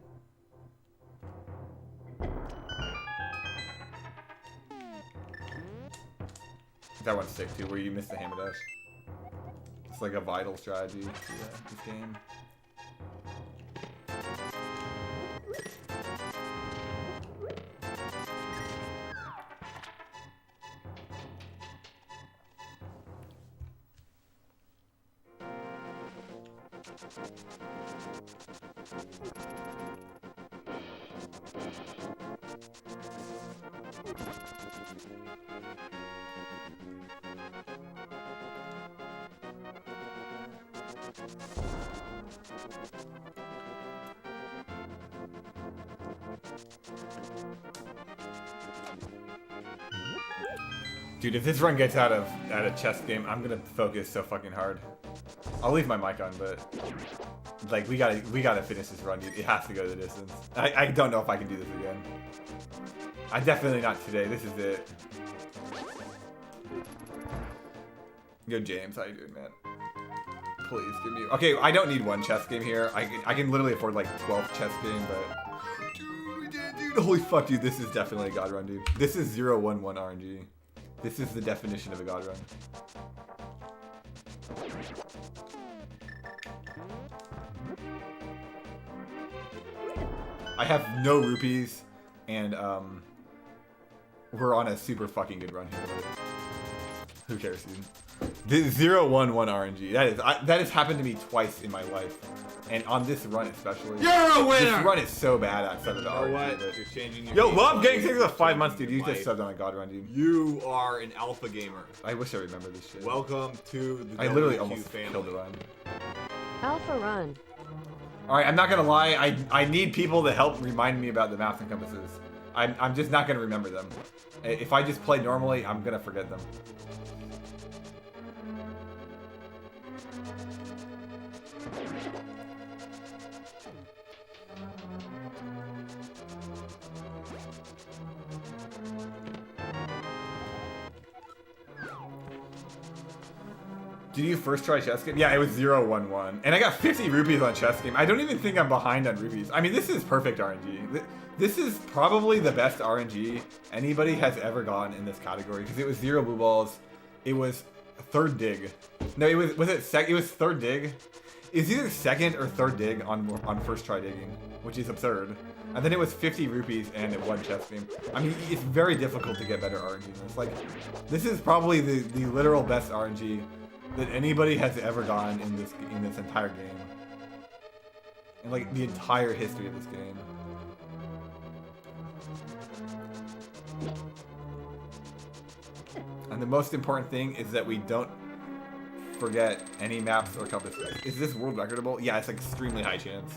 That one's sick too, where you miss the hammer dash. It's like a vital strategy to this game. Dude, if this run gets out of a chess game, I'm gonna focus so fucking hard. I'll leave my mic on, but like we gotta finish this run, dude. It has to go the distance. I don't know if I can do this again. I definitely not today. This is it. Yo, James, how you doing, man? Please give me. Okay, I don't need one chess game here. I can literally afford like 12 chess game, but dude, holy fuck, dude, this is definitely a god run, dude. This is 0-1-1 RNG. This is the definition of a god run. I have no rupees, and we're on a super fucking good run here. Who cares, dude? The 0-1-1 RNG. That has happened to me twice in my life, and on this run especially. You're a winner. This run is so bad outside of the RNG. What? You're changing your. Yo, love getting things for 5 months, dude. You just subbed on a god run, dude. You are an alpha gamer. I wish I remember this shit. Welcome to the I literally WQ almost family. killed the run. Alpha run. All right, I'm not gonna lie. I need people to help remind me about the maps and compasses. I'm just not gonna remember them. If I just play normally, I'm gonna forget them. Did you first try chess game? Yeah, it was 0-1-1. And I got 50 rupees on chess game. I don't even think I'm behind on rupees. I mean, this is perfect RNG. This is probably the best RNG anybody has ever gotten in this category because it was 0 blue balls. It was third dig. No, it was it was third dig. It's either second or third dig on first try digging, which is absurd. And then it was 50 rupees and it won chess game. I mean, it's very difficult to get better RNG than this. Like, this is probably the literal best RNG that anybody has ever gotten in this entire game. In like the entire history of this game. And the most important thing is that we don't forget any maps or compasses. Is this world recordable? Yeah, it's like extremely high chance.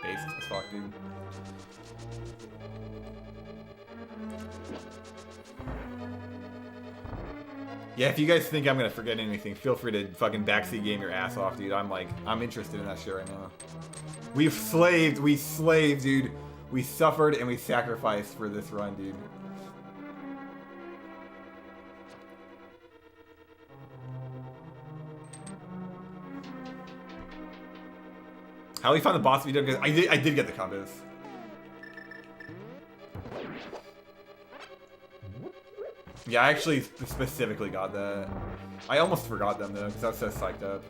Based as fuck, dude. Yeah, if you guys think I'm gonna forget anything, feel free to fucking backseat game your ass off, dude. I'm interested in that shit right now. We slaved, dude. We suffered and we sacrificed for this run, dude. How we found the boss video? Because I did get the combos. Yeah, I actually specifically got that. I almost forgot them though, because I was so psyched up.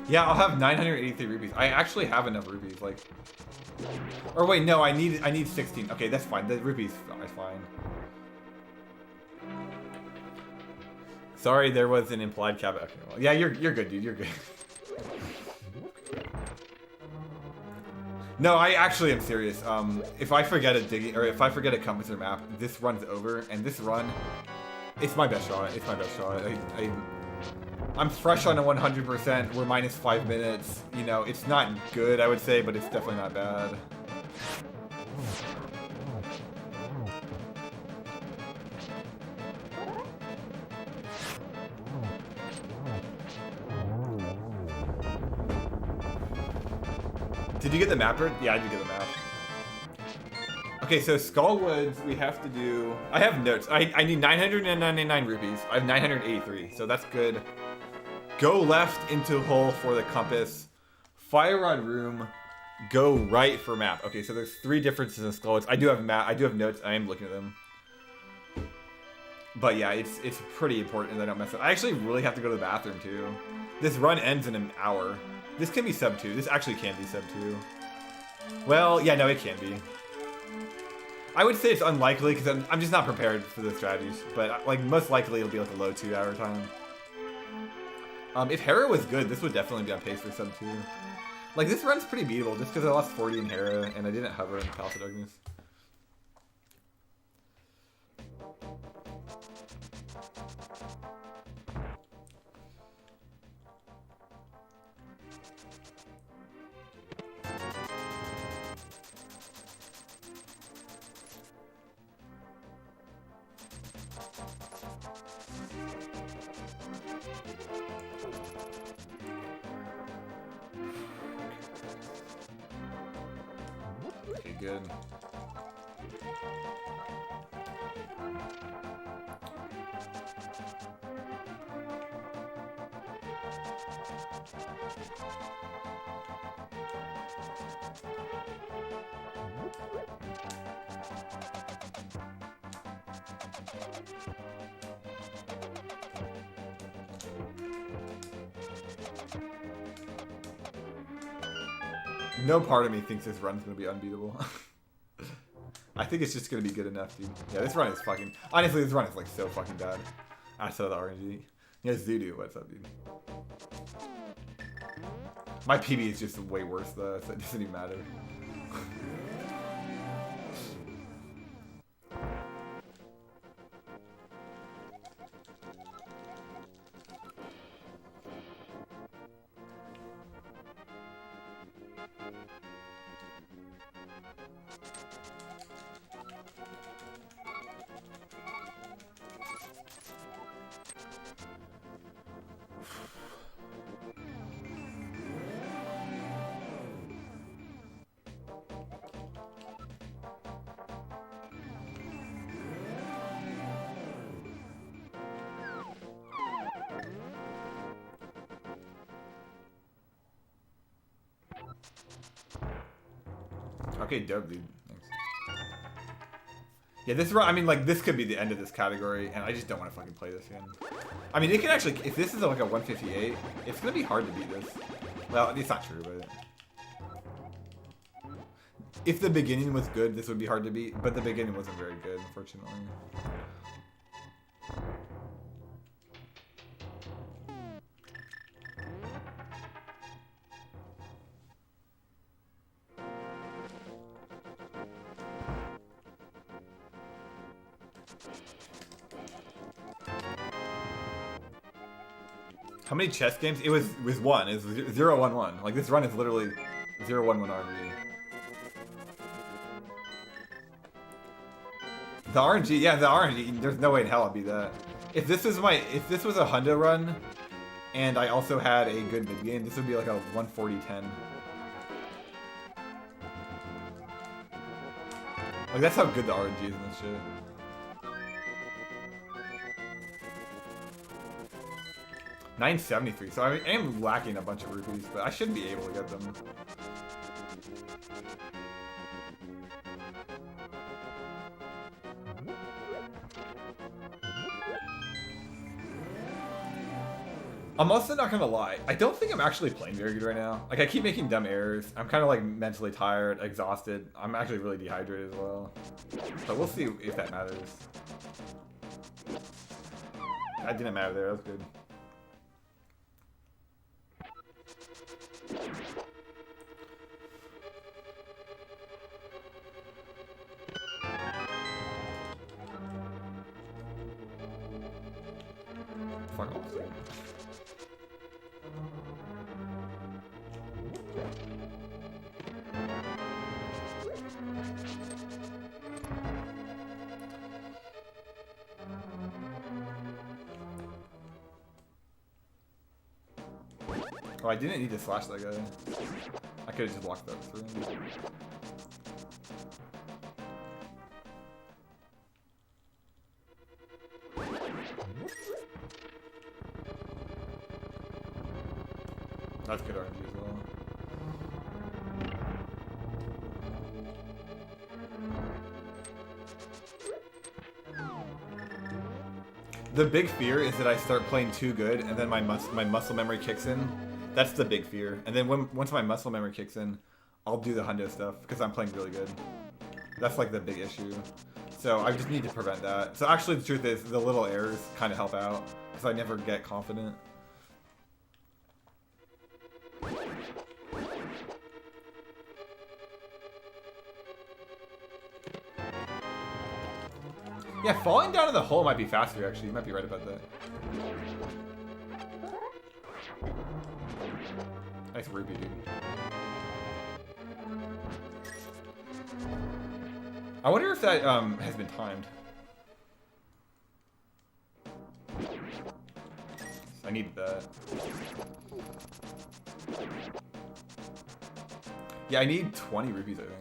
Yeah, I'll have 983 rupees. I actually have enough rupees, like... Or wait, no, I need 16. Okay, that's fine. The rupees is fine. Sorry, there was an implied cap. Okay, well, yeah, you're good, dude. You're good. No, I actually am serious. If I forget a digging, or if I forget a compass or map, this run's over, and this run, it's my best shot. It's my best shot. I'm fresh on a 100%. We're minus 5 minutes. You know, it's not good, I would say, but it's definitely not bad. Did you get the map, Bird? Yeah, I did get the map. Okay, so Skullwoods, we have to do... I have notes. I need 999 rupees. I have 983, so that's good. Go left into hole for the compass. Fire rod room. Go right for map. Okay, so there's 3 differences in Skullwoods. I do have notes. I am looking at them. But yeah, it's pretty important that I don't mess up. I actually really have to go to the bathroom too. This run ends in an hour. This can be sub 2. This actually can be sub 2. Well, yeah, no, it can be. I would say it's unlikely because I'm just not prepared for the strategies. But like most likely it'll be like a low 2-hour time. If Hera was good, this would definitely be on pace for sub 2. Like this run's pretty beatable just because I lost 40 in Hera and I didn't hover in Palace of Darkness. good. No part of me thinks this run's gonna be unbeatable. I think it's just gonna be good enough, dude. Yeah, this run is fucking... Honestly, this run is like so fucking bad. I saw the RNG. Yeah, Zudu, what's up, dude? My PB is just way worse though, so it doesn't even matter. Okay, dope, dude. Thanks. Yeah, this run, I mean, like, this could be the end of this category, and I just don't want to fucking play this again. I mean, it can actually, if this is like a 158, it's gonna be hard to beat this. Well, it's not true, but... If the beginning was good, this would be hard to beat, but the beginning wasn't very good, unfortunately. How many chess games? It was one. It was 0-1-1. Like, this run is literally 0-1-1 RNG. The RNG, yeah, the RNG. There's no way in hell I'd beat that. If this was a Hundo run, and I also had a good mid game, this would be like a 140-10. Like, that's how good the RNG is in this shit. $9.73, so I am lacking a bunch of rupees, but I should be able to get them. I'm also not gonna lie, I don't think I'm actually playing very good right now. Like, I keep making dumb errors. I'm kind of like mentally tired, exhausted. I'm actually really dehydrated as well. But we'll see if that matters. That didn't matter there, that was good. Fuck off. Oh, I didn't need to slash that guy. I could have just walked that through. That's good RNG as well. The big fear is that I start playing too good and then my muscle memory kicks in. That's the big fear. And then once my muscle memory kicks in, I'll do the hundo stuff because I'm playing really good. That's like the big issue. So I just need to prevent that. So actually the truth is the little errors kind of help out because I never get confident. Yeah, falling down in the hole might be faster actually. You might be right about that. Nice rupee, dude. I wonder if that has been timed. I needed that. Yeah, I need 20 rupees, I think.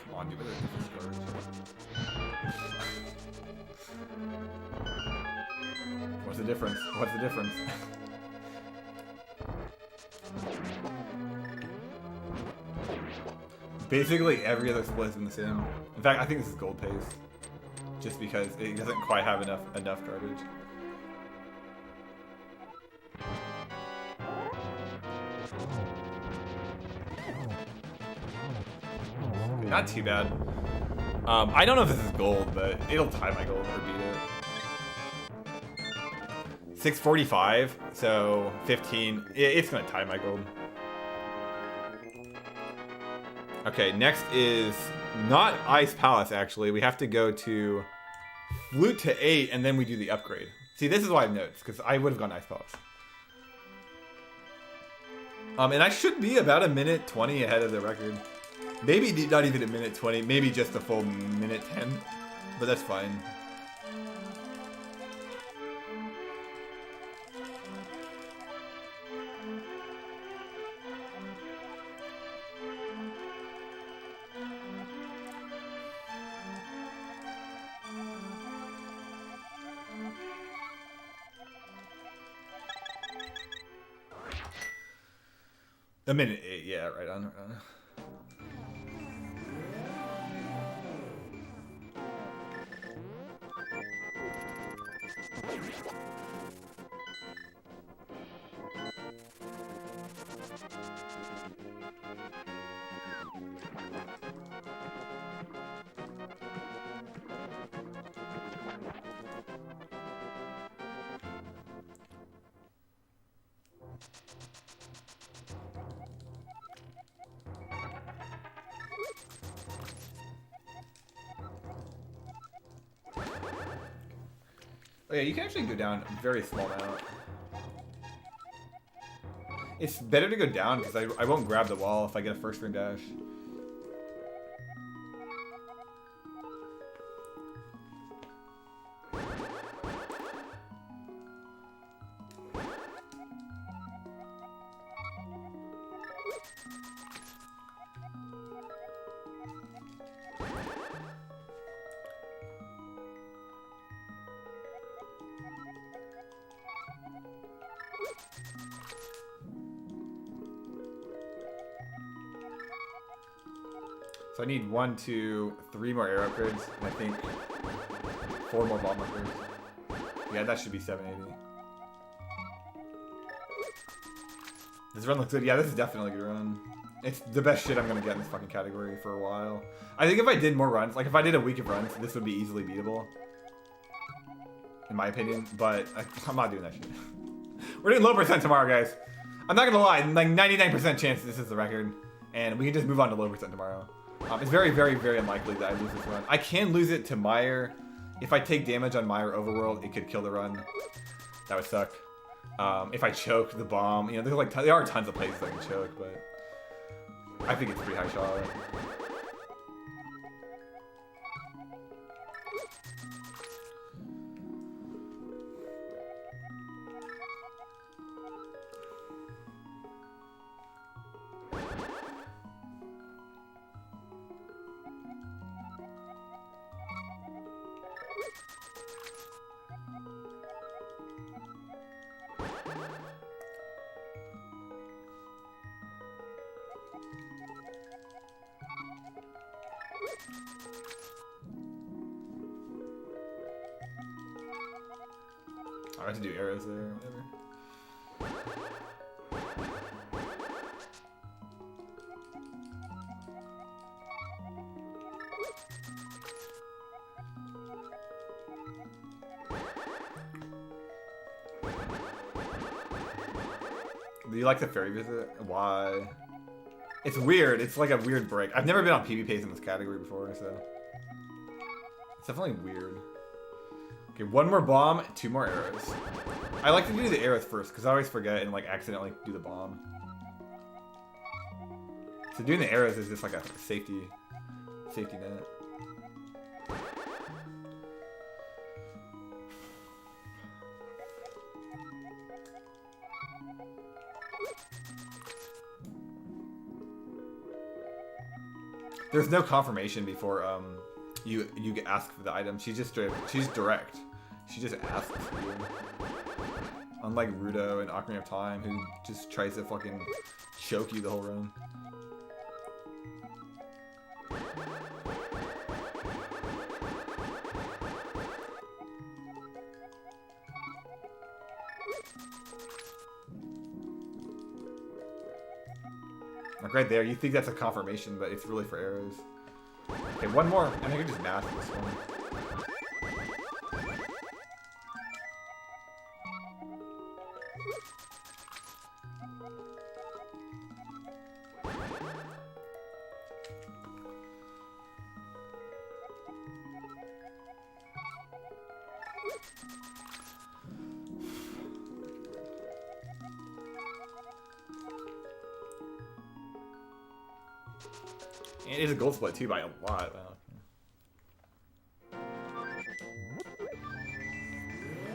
Come on, dude, what is this garbage? What's the difference? What's the difference? Basically every other split is in the sim. In fact, I think this is gold pace. Just because it doesn't quite have enough garbage. Not too bad. I don't know if this is gold, but it'll tie my gold or beat it. 645, so 15. It's gonna tie my gold. Okay, next is not Ice Palace, actually. We have to go to Flute to 8, and then we do the upgrade. See, this is why I have notes, because I would have gone Ice Palace. And I should be about a minute 20 ahead of the record. Maybe not even a minute 20, maybe just a full minute 10, but that's fine. A minute 8, yeah, right on, right on. Oh yeah, you can actually go down a very small amount. It's better to go down because I won't grab the wall if I get a first ring dash. So I need 1, 2, 3 more air upgrades, and I think 4 more bomb upgrades. Yeah, that should be 780. This run looks good. Yeah, this is definitely a good run. It's the best shit I'm gonna get in this fucking category for a while. I think if I did more runs, like if I did a week of runs, this would be easily beatable. In my opinion, but I'm not doing that shit. We're doing low percent tomorrow, guys. I'm not gonna lie, like 99% chance this is the record, and we can just move on to low percent tomorrow. It's very, very, very unlikely that I lose this run. I can lose it to Meyer. If I take damage on Meyer Overworld, it could kill the run. That would suck. If I choke the bomb, you know, there's like there are tons of places I can choke, but I think it's a pretty high shot. I have to do arrows there, or whatever. Do you like the fairy visit? Why? It's weird. It's like a weird break. I've never been on PvPs in this category before, so it's definitely weird. Okay, 1 more bomb, 2 more arrows. I like to do the arrows first because I always forget and like accidentally do the bomb. So doing the arrows is just like a safety net. There's no confirmation before you ask for the item. She's direct. She just asks you. Unlike Rudo and Ocarina of Time, who just tries to fucking choke you the whole run. Like right there, you think that's a confirmation, but it's really for arrows. Okay, one more, and I can just mash this one. And it is a gold split too by a lot. Wow.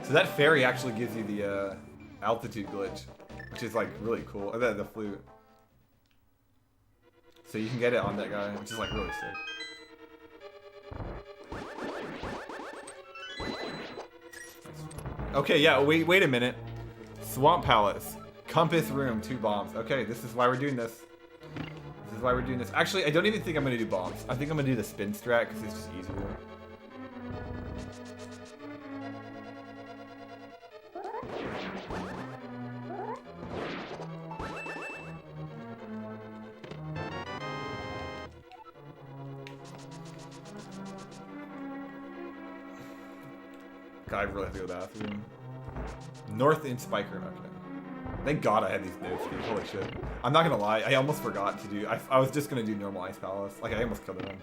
So that fairy actually gives you the altitude glitch, which is like really cool. And then the flute. So you can get it on that guy, which is like really sick. Okay, yeah, wait a minute. Swamp Palace. Compass room, 2 bombs. Okay, this is why we're doing this. This is why we're doing this. Actually, I don't even think I'm going to do bombs. I think I'm going to do the spin strat because it's just easier. God, I really have to go to the bathroom. North in Spike Room, okay. Thank God I had these notes, dude. Holy shit. I'm not gonna lie, I almost forgot to do... I was just gonna do normal Ice Palace. Like, I almost killed him.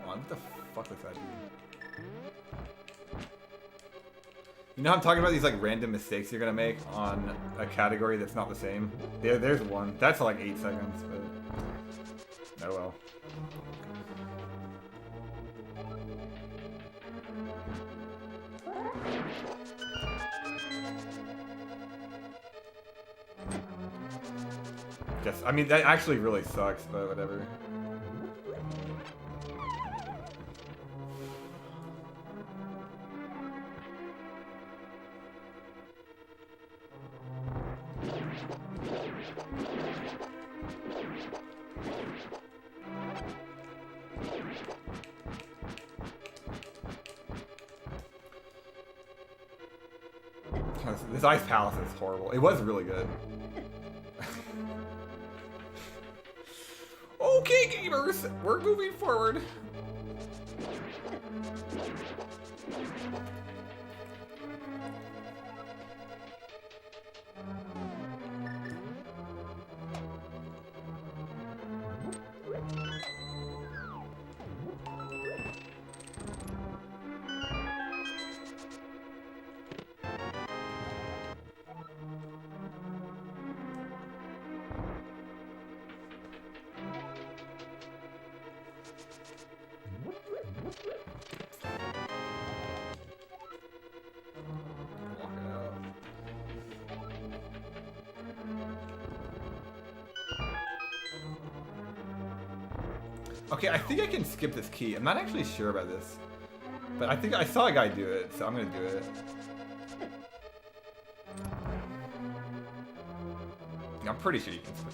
What the fuck was that, dude? You know how I'm talking about these like random mistakes you're gonna make on a category that's not the same? There's one. That's like 8 seconds, but... oh well. Yes, I mean, that actually really sucks, but whatever. This Ice Palace is horrible. It was really good. Okay, gamers, we're moving forward. Okay, I think I can skip this key. I'm not actually sure about this. But I think I saw a guy do it, so I'm gonna do it. I'm pretty sure you can skip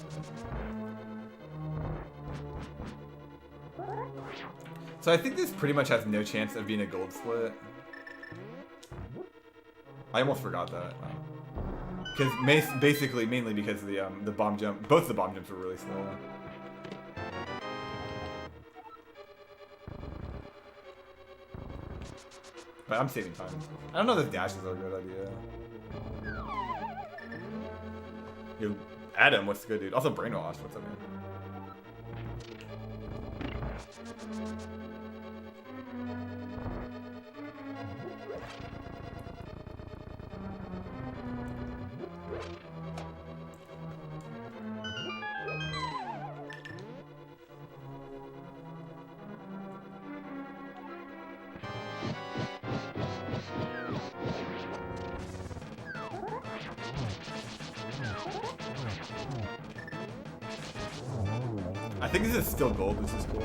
it. So I think this pretty much has no chance of being a gold split. I almost forgot that. Because basically, mainly because of the bomb jump. Both the bomb jumps were really slow. But I'm saving time. I don't know if dashes are a good idea. Yo, Adam, what's good, dude? Also, Brainwash, what's up, man? I think this is still gold, which is cool.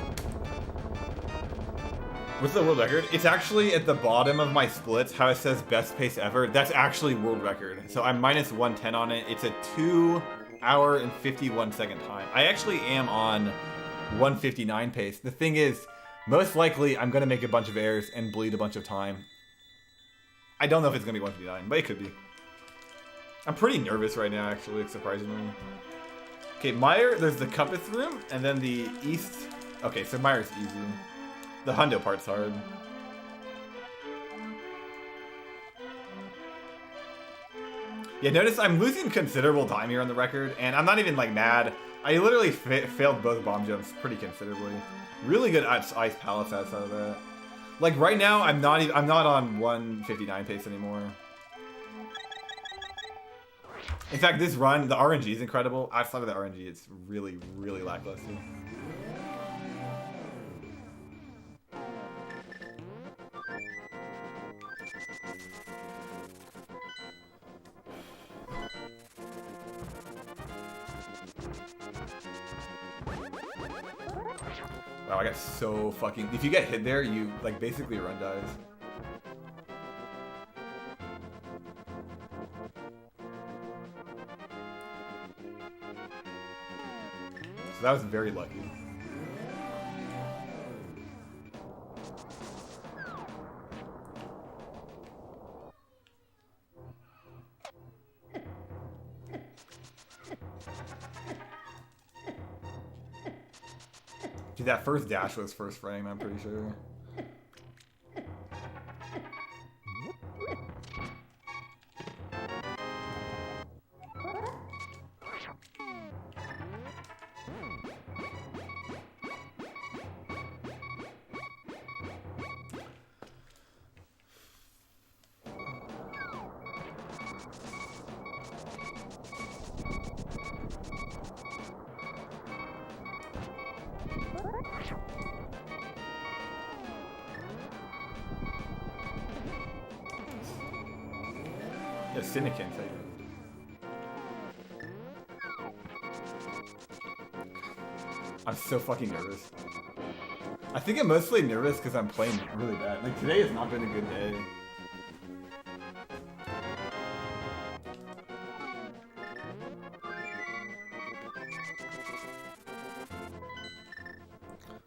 What's the world record? It's actually at the bottom of my splits, how it says best pace ever. That's actually world record. So I'm minus 110 on it. It's a 2 hour and 51 second time. I actually am on 159 pace. The thing is, most likely I'm gonna make a bunch of errors and bleed a bunch of time. I don't know if it's gonna be 159, but it could be. I'm pretty nervous right now, actually, surprisingly. Okay, Meyer, there's the Cuppeth room, and then the East. Okay, so Meyer's easy. The Hundo part's hard. Yeah, notice I'm losing considerable time here on the record, and I'm not even, like, mad. I literally failed both bomb jumps pretty considerably. Really good ice pallets outside of that. Like, right now, I'm not on 159 pace anymore. In fact, this run, the RNG is incredible. Outside of the RNG, it's really, really lackluster. Wow, I got so fucking... If you get hit there, you, like, basically your run dies. So that was very lucky. Dude, that first dash was first frame, I'm pretty sure. Yeah, Cynic can't take it. I'm so fucking nervous. I think I'm mostly nervous because I'm playing really bad. Like, today has not been a good day.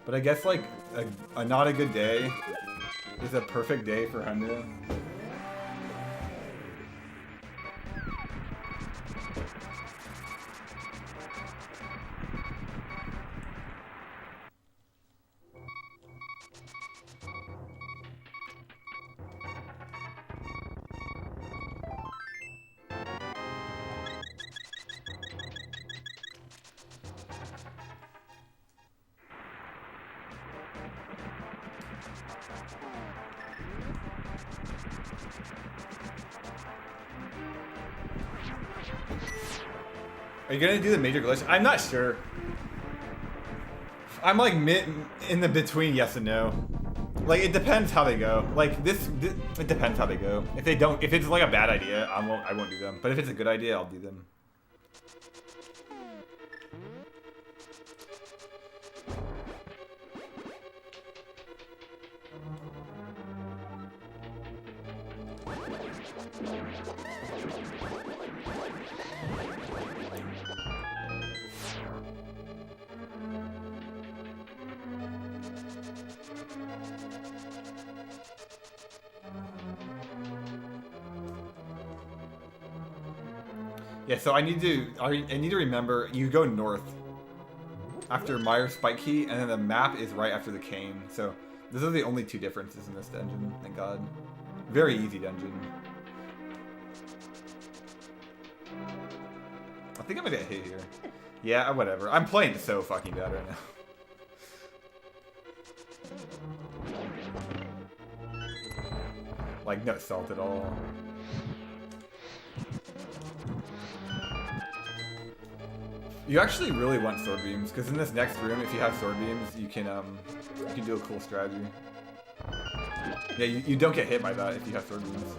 But I guess, like, a not a good day is a perfect day for Hundo. Are you gonna do the major glitch? I'm not sure. I'm like in the between yes and no. Like, it depends how they go. Like this it depends how they go. If it's like a bad idea, I won't do them. But if it's a good idea, I'll do them. Yeah, so I need to remember, you go north after Meyer's Spike Key, and then the map is right after the cane. So those are the only two differences in this dungeon, thank God. Very easy dungeon. I think I'm gonna get hit here. Yeah, whatever. I'm playing so fucking bad right now. Like, no salt at all. You actually really want sword beams, because in this next room, if you have sword beams, you can do a cool strategy. Yeah, you don't get hit by that if you have sword beams.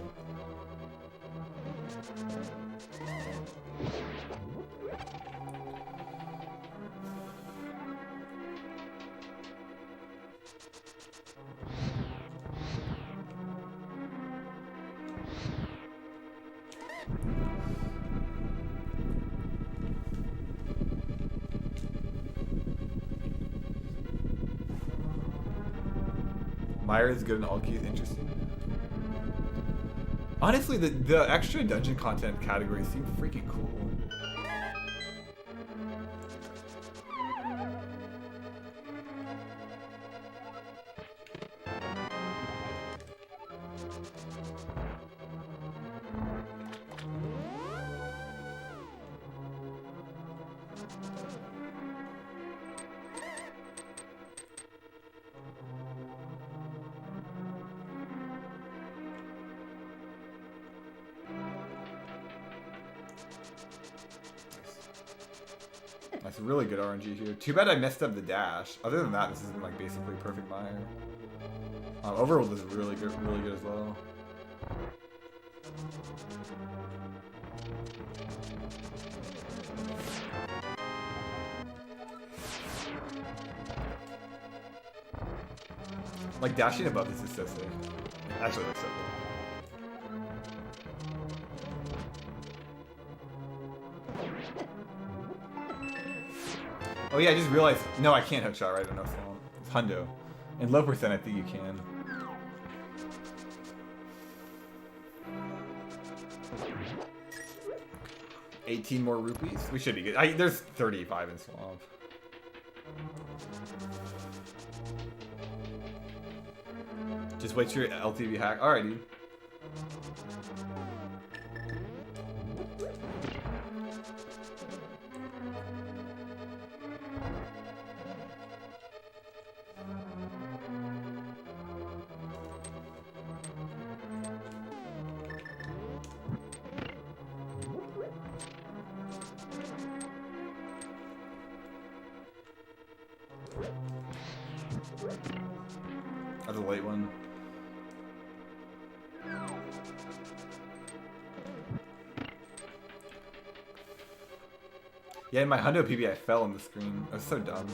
Myra's good in all keys, interesting. Honestly, the extra dungeon content categories seem freaking cool. That's really good RNG here. Too bad I messed up the dash. Other than that, this has been like basically perfect mire. Overworld is really good as well. Like dashing above this is so sick. Actually, that's so cool. Oh yeah, I just realized. No, I can't hookshot right on no swamp. It's hundo. And low percent, I think you can. $18 more rupees. We should be good. There's 35 in swamp. Just wait till your LTV hack. All right, dude. That's a late one. Yeah, in my Hundo PB, I fell on the screen. I was so dumb.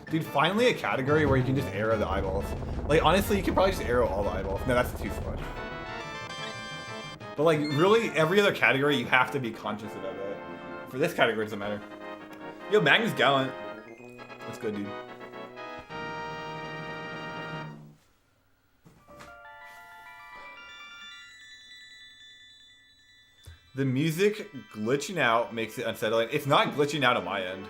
Dude, finally a category where you can just arrow the eyeballs. Like, honestly, you could probably just arrow all the eyeballs. No, that's too slow. But, like, really, every other category, you have to be conscious about that. For this category, it doesn't matter. Yo, Magnus Gallant. That's good, dude. The music glitching out makes it unsettling. It's not glitching out on my end.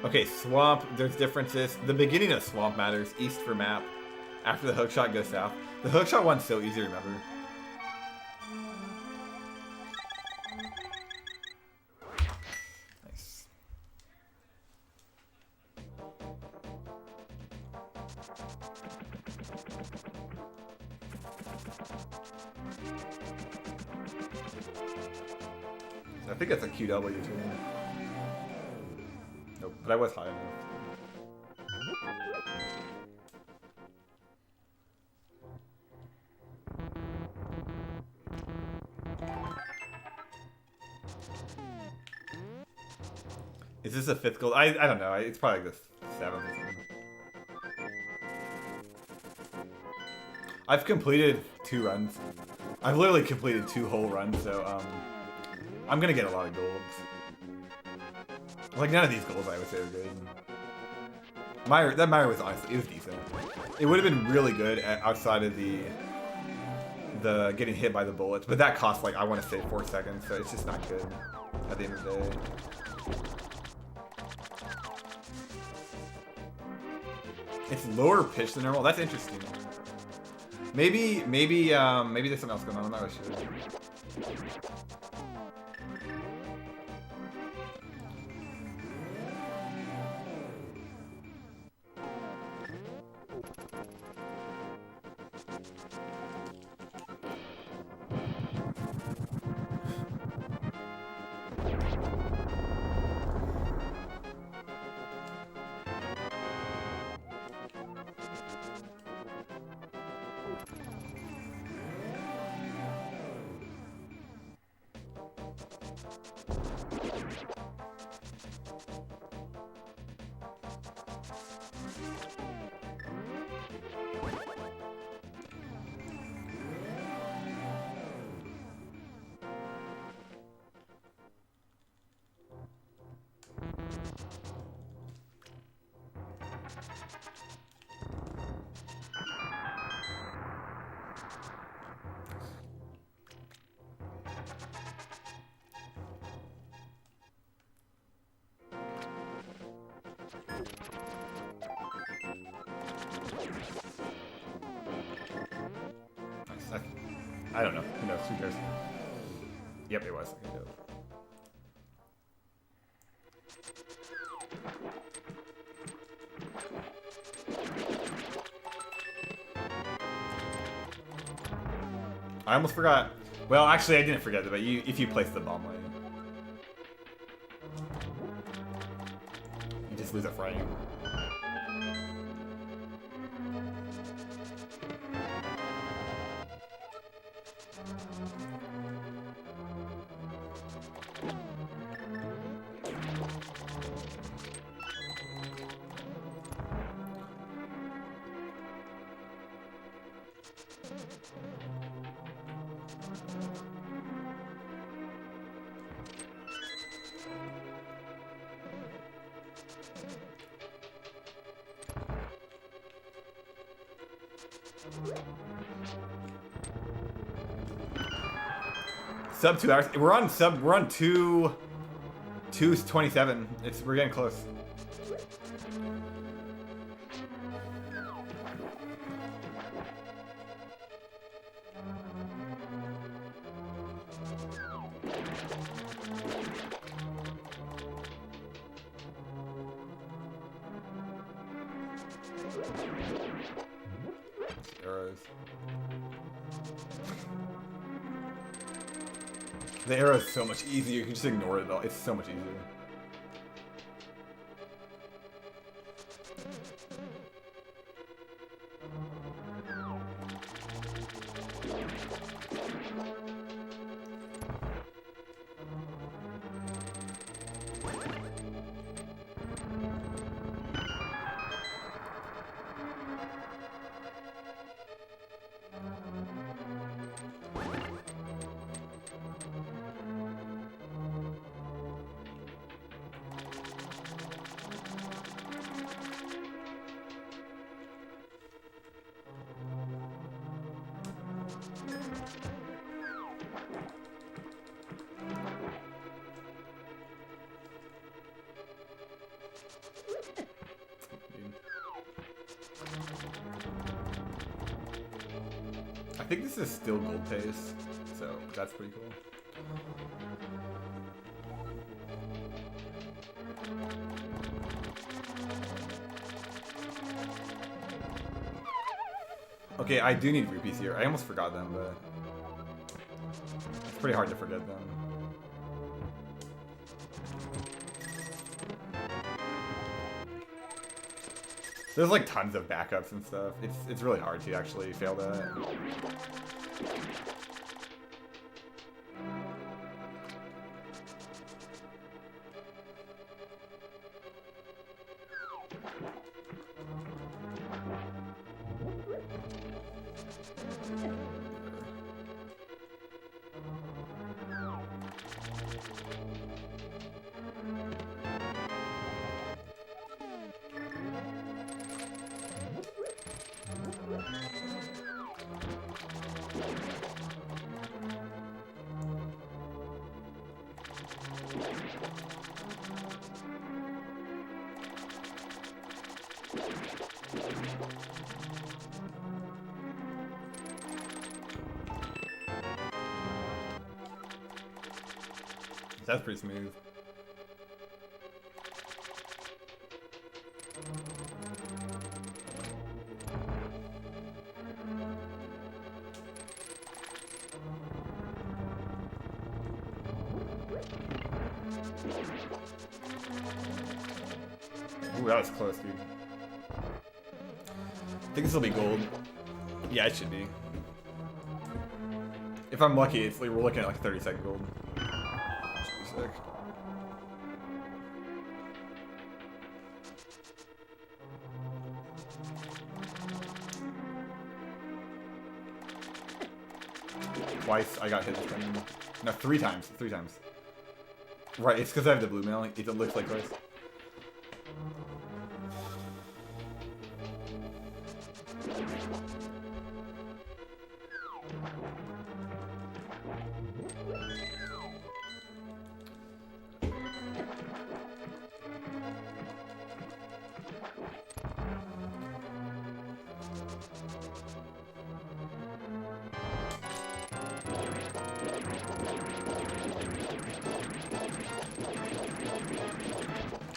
Okay, Swamp, there's differences. The beginning of Swamp matters. East for map. After the hookshot goes south. The hookshot one's so easy to remember. Nice. I think that's a QW too. Nope, but I was high enough. Is this a 5th gold? I don't know. It's probably like the 7th or something. I've completed 2 runs. I've literally completed 2 whole runs, so I'm gonna get a lot of golds. Like none of these golds I would say are good. That Meyer was honestly, it was decent. It would have been really good outside of the getting hit by the bullets, but that cost like I want to say 4 seconds, so it's just not good at the end of the day. It's lower pitch than normal. That's interesting. Maybe there's something else going on. I'm not really sure. I don't know. Who knows? Who cares? Yep, it was. I almost forgot. Well, actually, I didn't forget it, but if you place the bomb lane, you just lose a frame. Sub 2 hours. We're on 2:27. We're getting close. Arrows. The arrow is so much easier. You can just ignore it all. It's so much easier. I think this is still gold pace, so that's pretty cool. Okay, I do need rupees here. I almost forgot them, but it's pretty hard to forget them. There's like tons of backups and stuff. It's really hard to actually fail that. That's pretty smooth. Ooh, that was close, dude. I think this will be gold. Yeah, it should be. If I'm lucky, it's like we're looking at like 30-second gold. Should be sick. Twice I got hit this time. No, 3 times. 3 times. Right, it's because I have the blue mail. It looks like twice.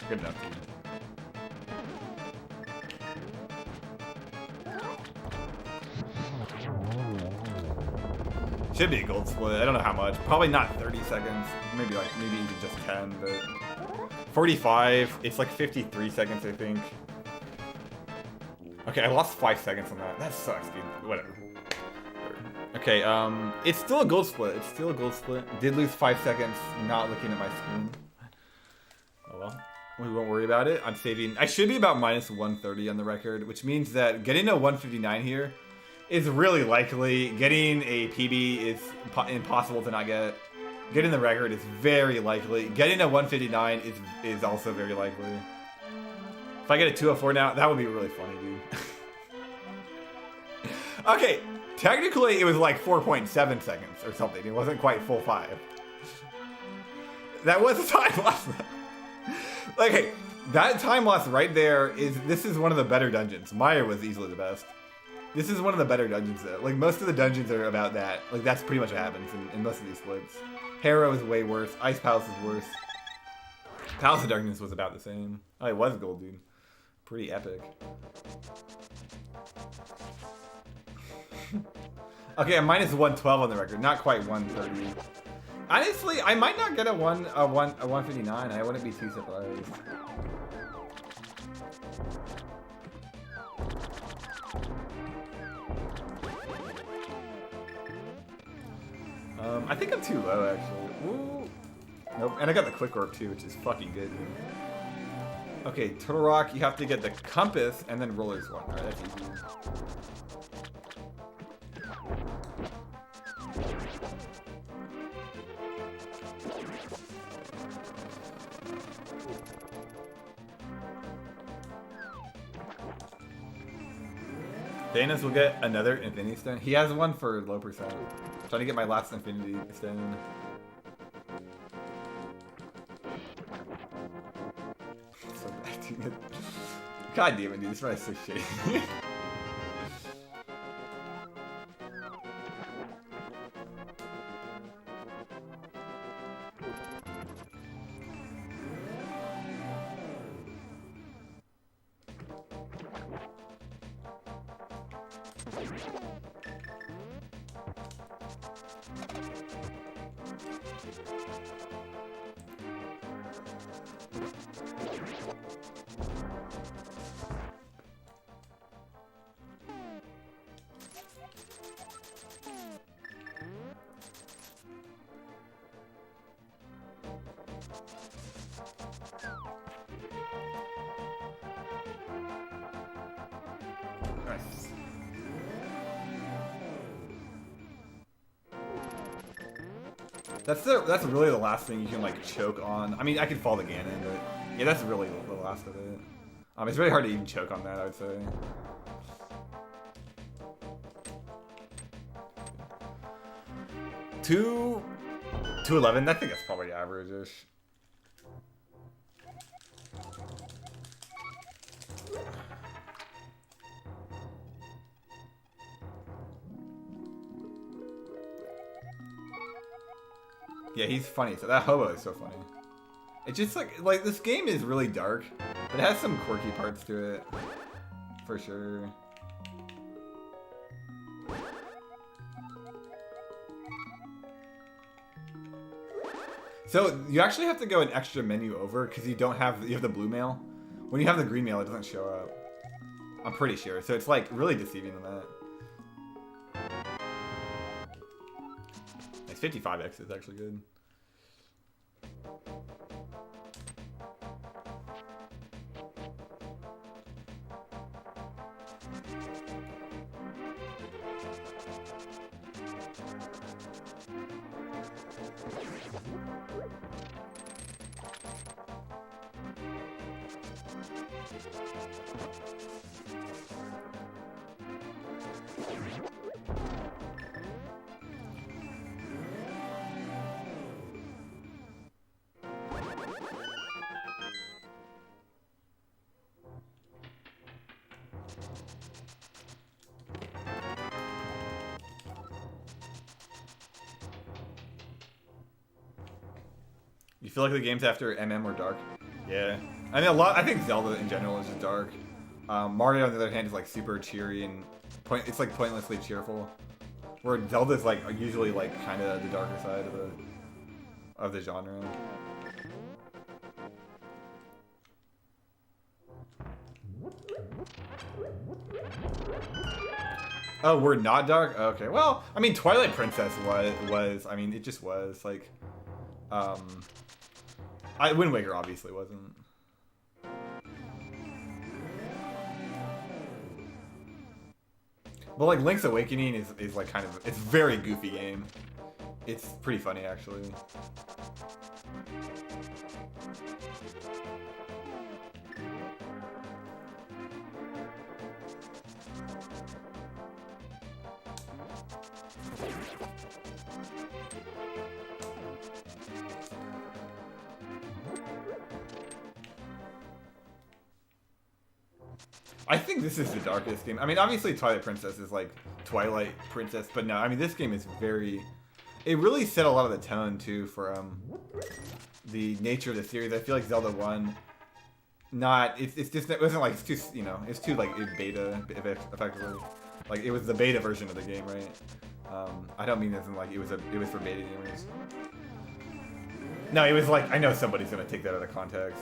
Good enough. Should be a gold split. I don't know how much. Probably not 30 seconds. Maybe even just 10, but 45. It's like 53 seconds, I think. Okay, I lost 5 seconds on that. That sucks, dude. Whatever. Okay, it's still a gold split. It's still a gold split. Did lose 5 seconds not looking at my screen. Oh well. We won't worry about it. I'm saving. I should be about minus 130 on the record, which means that getting a 159 here is really likely. Getting a PB is impossible to not get. Getting the record is very likely. Getting a 159 is also very likely. If I get a 204 now, that would be really funny, dude. Okay, technically it was like 4.7 seconds or something. It wasn't quite full 5. That was a time loss. Okay, that time loss right there this is one of the better dungeons. Meyer was easily the best. This is one of the better dungeons though. Like most of the dungeons are about that. Like that's pretty much what happens in most of these splits. Harrow is way worse. Ice Palace is worse. Palace of Darkness was about the same. Oh, it was gold, dude. Pretty epic. Okay, I'm minus 112 on the record. Not quite 130. Honestly, I might not get a 159. I wouldn't be too surprised. I think I'm too low actually. Ooh. Nope. And I got the quick orb too, which is fucking good. Okay, Turtle Rock, you have to get the compass and then Roller's one. Alright, that's easy. Thanos will get another Infinity Stone. He has one for low percent. I'm trying to get my last Infinity Stone. So bad, dude. God damn it, dude. This run is so shitty. Nice. That's really the last thing you can like choke on. I mean, I could fall the Ganon, but yeah, that's really the last of it. It's really hard to even choke on that, I would say. $211. I think that's probably average-ish. Yeah, he's funny. So that hobo is so funny. It's just like this game is really dark, but it has some quirky parts to it, for sure. So you actually have to go an extra menu over because you have the blue mail. When you have the green mail, it doesn't show up. I'm pretty sure. So it's like really deceiving in that. It's 55x is actually good. You feel like the games after MM were dark? Yeah. I mean, I think Zelda in general is just dark. Mario, on the other hand, is like super cheery and it's like pointlessly cheerful. Where Zelda's like usually like kind of the darker side of the genre. Oh, we're not dark? Okay, well, I mean, Twilight Princess was I mean, it just was, like, Wind Waker obviously wasn't. But, like, Link's Awakening is like, kind of, it's a very goofy game. It's pretty funny, actually. I think this is the darkest game. I mean, obviously Twilight Princess is like Twilight Princess, but no, I mean, this game is very... It really set a lot of the tone, too, for the nature of the series. I feel like Zelda 1, it's just, it wasn't like, it's too, you know, it's too, like, beta, effectively. Like, it was the beta version of the game, right? I don't mean as in, like, it was for beta gamers. No, it was like, I know somebody's gonna take that out of context.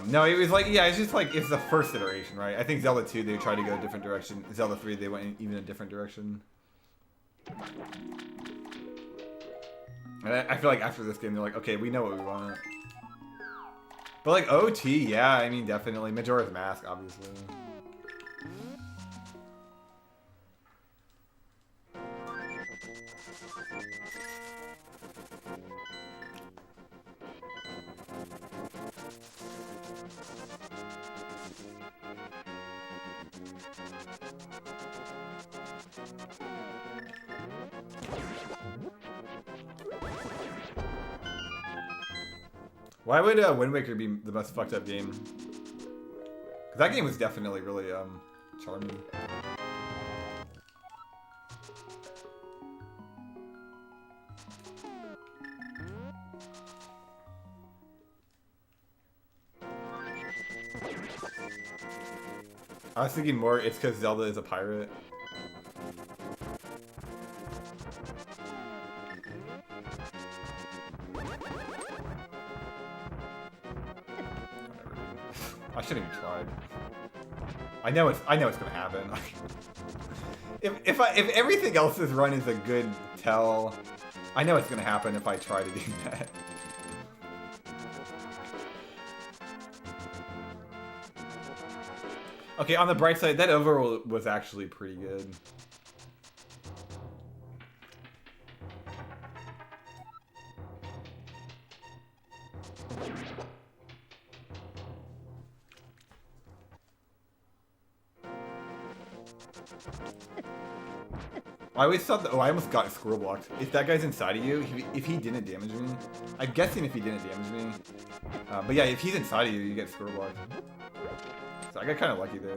No, it was like, yeah, it's just like, it's the first iteration, right? I think Zelda 2, they tried to go a different direction. Zelda 3, they went in even a different direction. And I feel like after this game, they're like, okay, we know what we want. But like, OT, yeah, I mean, definitely. Majora's Mask, obviously. Why would Wind Waker be the most fucked up game? Because that game was definitely really charming. I was thinking more it's because Zelda is a pirate. I shouldn't even tried. I know it's gonna happen. if everything else's run is a good tell, I know it's gonna happen if I try to do that. Okay, on the bright side, that overall was actually pretty good. I always thought that, oh, I almost got squirrel blocked. If that guy's inside of you, if he didn't damage me, I'm guessing if he didn't damage me. But yeah, if he's inside of you, you get squirrel blocked. So I got kind of lucky there.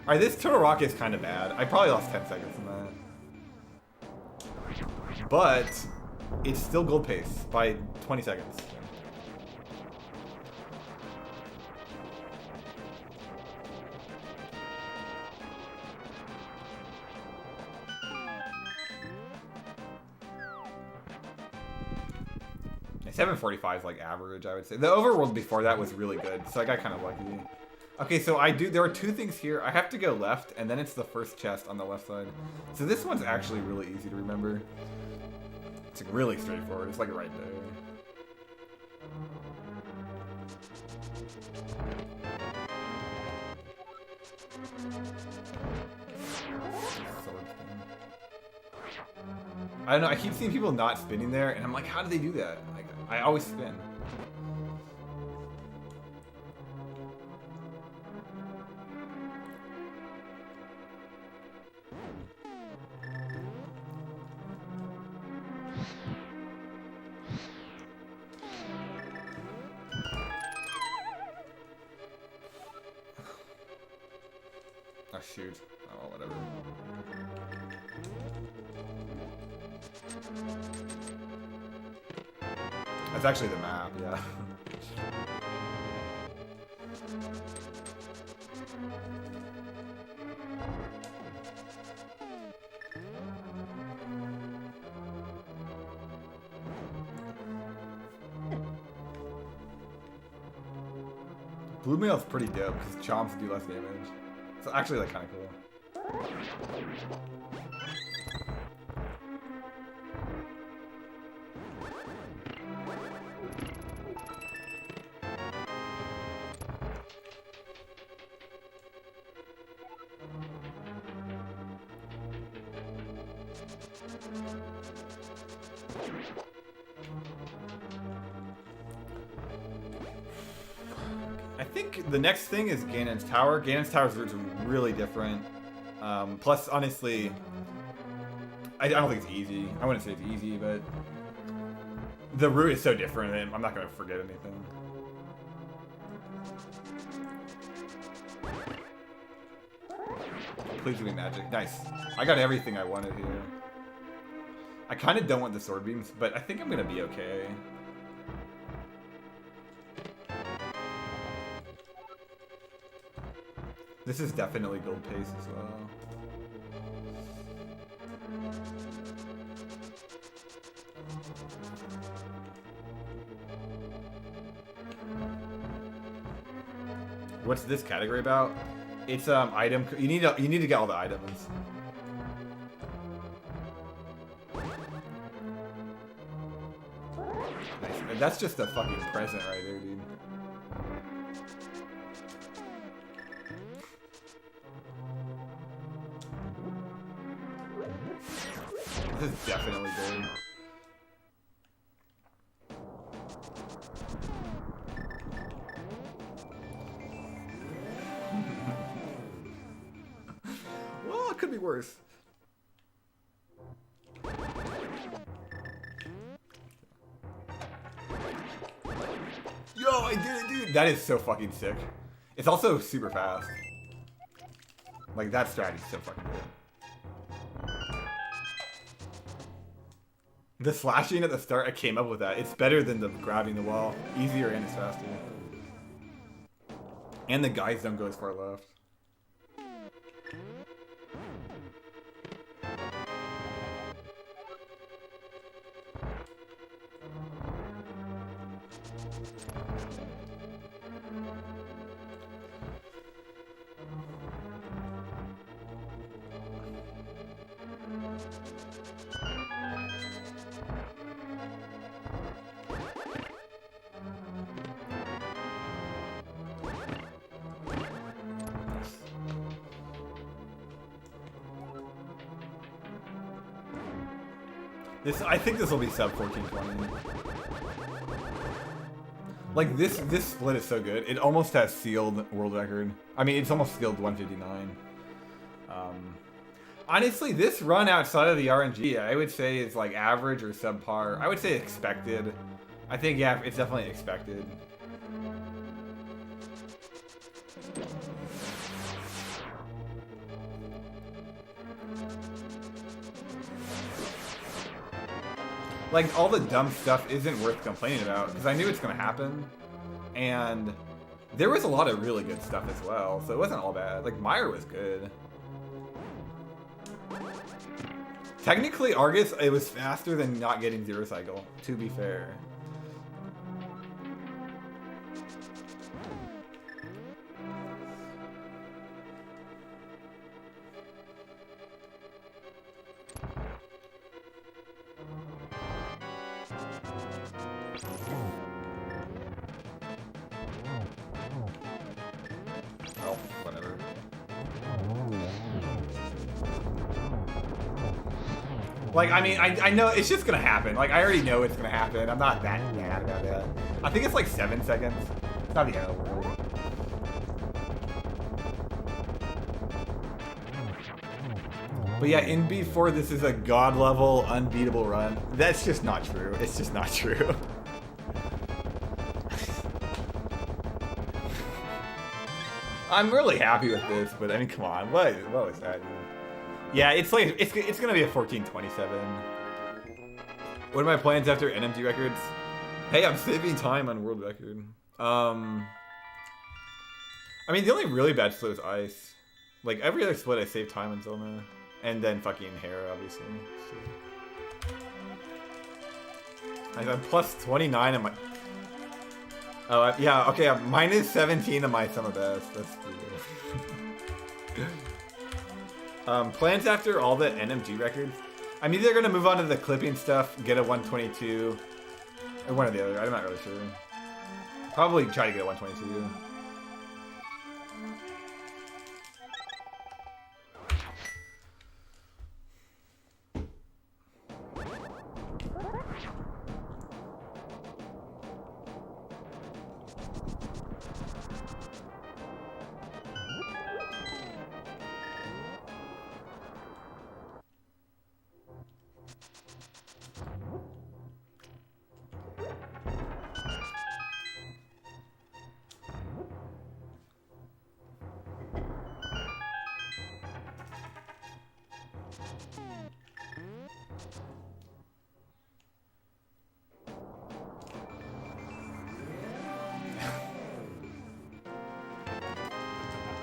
Alright, this Turtle Rock is kind of bad. I probably lost 10 seconds from that. but it's still gold pace by 20 seconds. Yeah, 745 is like average, I would say. The overworld before that was really good, so I got kind of lucky. Okay, so there are two things here. I have to go left, and then it's the first chest on the left side. So this one's actually really easy to remember. It's like really straightforward. It's like right there. I don't know, I keep seeing people not spinning there, and I'm like, how do they do that? Like, I always spin. Oh, shoot. Oh, whatever. That's actually the map, yeah. Blue mail's pretty dope because chomps do less damage. It's actually like kind of cool. I think the next thing is Ganon's Tower. Ganon's Tower's routes are really different. Plus, honestly, I don't think it's easy. I wouldn't say it's easy, but the route is so different, and I'm not going to forget anything. Please give me magic. Nice. I got everything I wanted here. I kind of don't want the sword beams, but I think I'm going to be okay. This is definitely gold pace as well. What's this category about? It's item. You need to get all the items. Nice. And that's just a fucking present right there, dude. This is definitely good. Well, it could be worse. Yo, I did it, dude! That is so fucking sick. It's also super fast. Like, that strategy's so fucking good. The slashing at the start, I came up with that. It's better than the grabbing the wall. Easier and it's faster. And the guys don't go as far left. I think this will be sub 1420. Like this split is so good. It almost has sealed world record. I mean, it's almost sealed 159. Honestly, this run outside of the RNG, I would say is like average or subpar. I would say expected. I think, yeah, it's definitely expected. like all the dumb stuff isn't worth complaining about because I knew it's gonna happen, and there was a lot of really good stuff as well, so it wasn't all bad. Like Meyer was good. Technically, Argus, it was faster than not getting Zero Cycle, to be fair. Oh, whatever. Like, I mean, I know it's just gonna happen. Like, I already know it's gonna happen. I'm not that mad about that. I think it's like 7 seconds. It's not the end of the world. But yeah, in B4, this is a god level, unbeatable run. That's just not true. It's just not true. I'm really happy with this, but I mean, come on, what was that? Dude? Yeah, it's like it's gonna be a 14:27. What are my plans after NMG records? Hey, I'm saving time on world record. I mean, the only really bad split is Ice. Like every other split, I save time on Zona, and then fucking Hera, obviously. So. I'm plus 29 on my. Oh yeah, okay, I'm minus 17 on my summer best. That's pretty good. Plans after all the NMG records. I'm either gonna move on to the clipping stuff, get a 122, or one or the other. I'm not really sure. Probably try to get a 122.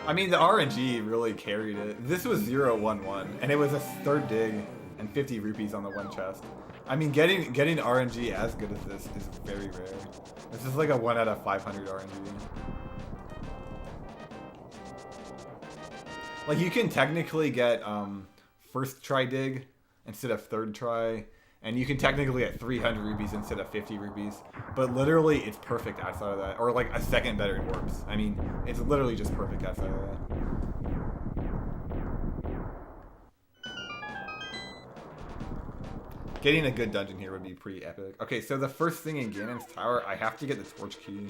I mean, the RNG really carried it. This was 0-1-1, and it was a third dig and 50 rupees on the one chest. I mean, getting RNG as good as this is very rare. This is like a 1 out of 500 RNG. Like, you can technically get first try dig instead of third try, and you can technically get 300 rupees instead of 50 rupees, but literally it's perfect outside of that, or like a second better in warps. I mean, it's literally just perfect outside of that. Getting a good dungeon here would be pretty epic. Okay, so the first thing in Ganon's Tower, I have to get the torch key.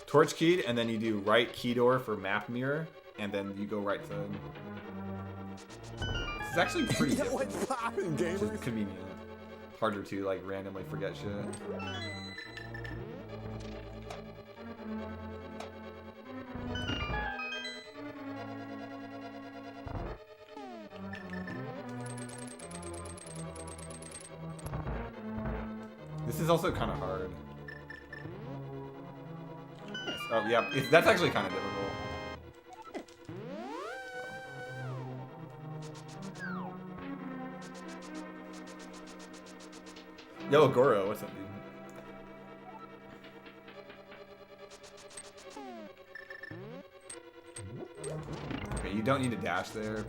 Torch keyed, and then you do right key door for map mirror, and then you go right side. This is actually pretty difficult, which is convenient. Harder to like randomly forget shit. This is also kind of hard. Oh yeah, that's actually kind of difficult. Yo, Goro, what's up, dude? Okay, you don't need to dash there.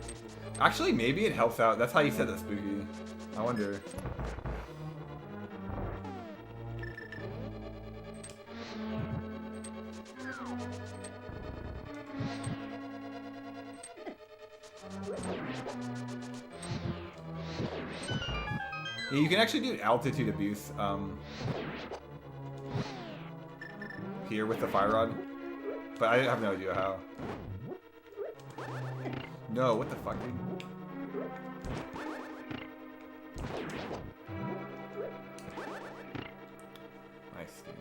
Actually, maybe it helps out. That's how you set the spooky. I wonder. Yeah, you can actually do altitude abuse here with the fire rod, but I have no idea how. No, what the fuck, dude? Nice, dude.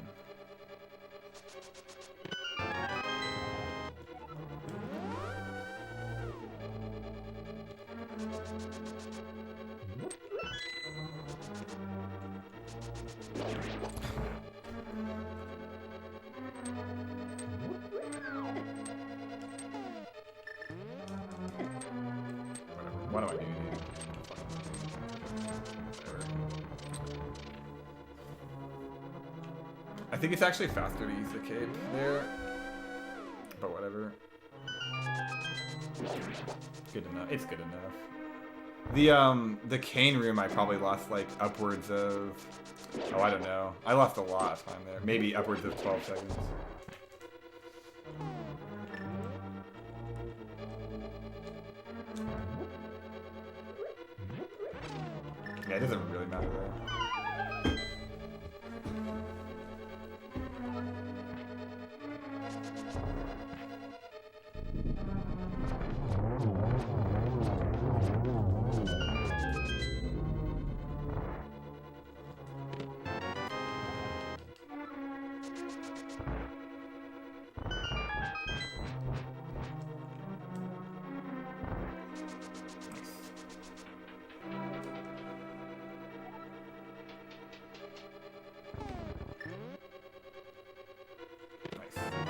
What am I doing here? I think it's actually faster to use the cape there, but whatever. Good enough. It's good enough. The cane room I probably lost like upwards of, oh, I don't know. I lost a lot of time there. Maybe upwards of 12 seconds. Yeah, it doesn't really matter though.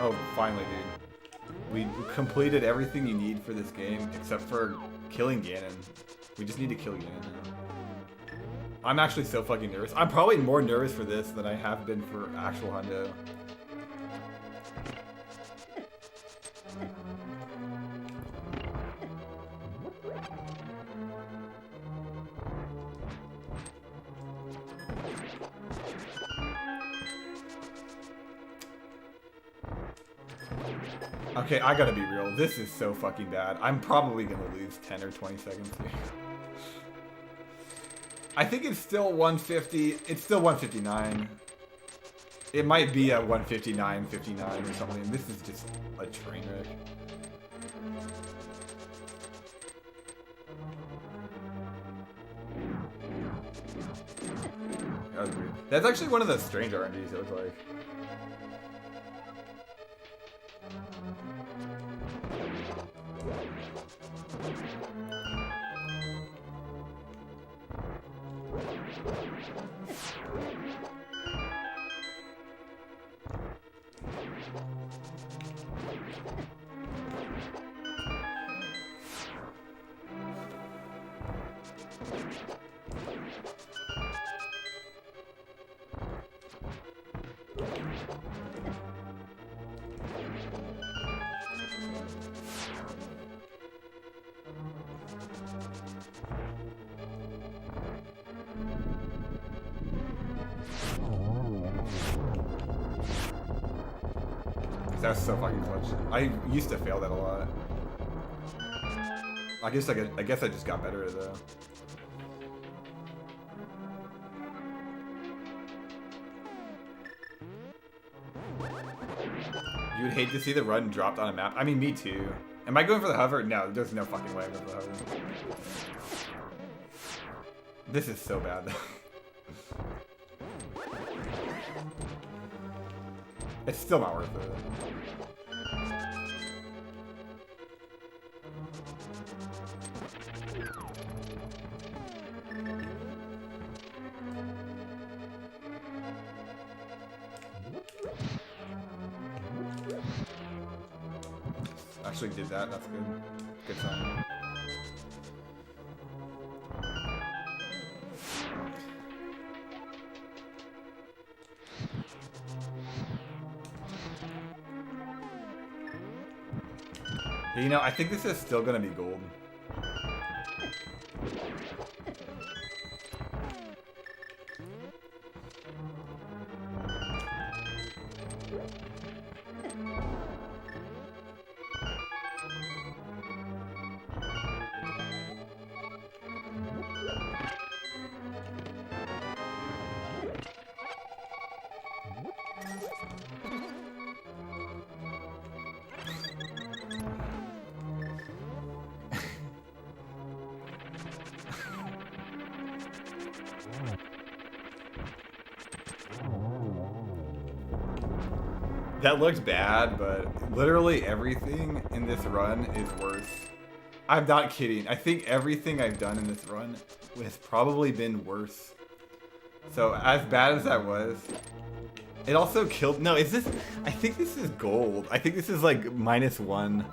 Oh, finally, dude. We completed everything you need for this game, except for killing Ganon. We just need to kill Ganon now. I'm actually so fucking nervous. I'm probably more nervous for this than I have been for actual Hundo. Okay, I gotta be real. This is so fucking bad. I'm probably gonna lose 10 or 20 seconds here. I think it's still 150. It's still 159. It might be a 159.59 or something. This is just a train wreck. That was weird. That's actually one of the strange RNGs, it looks like. That was so fucking clutch. I used to fail that a lot. I guess I just got better at it though. You would hate to see the run dropped on a map. I mean, me too. Am I going for the hover? No, there's no fucking way I'm going for the hover. This is so bad though. It's still not worth it. Actually did that, that's good. Good sign. You know, I think this is still gonna be gold. That looked bad, but literally everything in this run is worse. I'm not kidding. I think everything I've done in this run has probably been worse So as bad as that was, it also killed. No, is this? I think this is gold. I think this is like -1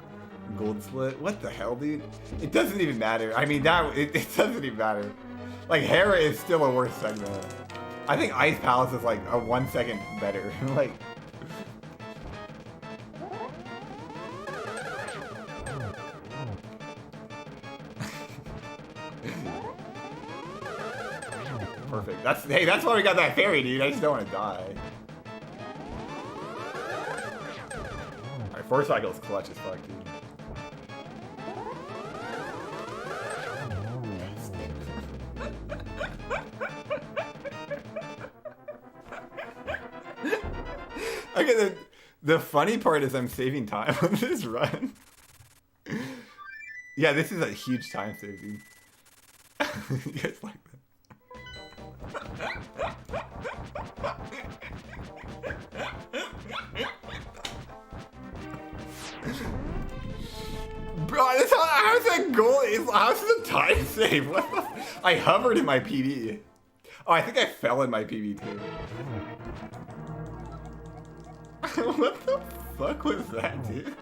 gold split. What the hell, dude? It doesn't even matter. I mean, it doesn't even matter. Like Hera is still a worse segment. I think Ice Palace is like a 1 second better. Like. Perfect. That's why we got that fairy, dude. I just don't want to die. Alright, 4 cycles clutch as fuck, dude. Okay, the funny part is I'm saving time on this run. Yeah, this is a huge time saving. You guys like that? Bro, how's that goal? How's the time save? What the, I hovered in my PB. Oh, I think I fell in my PB too. What the fuck was that, dude?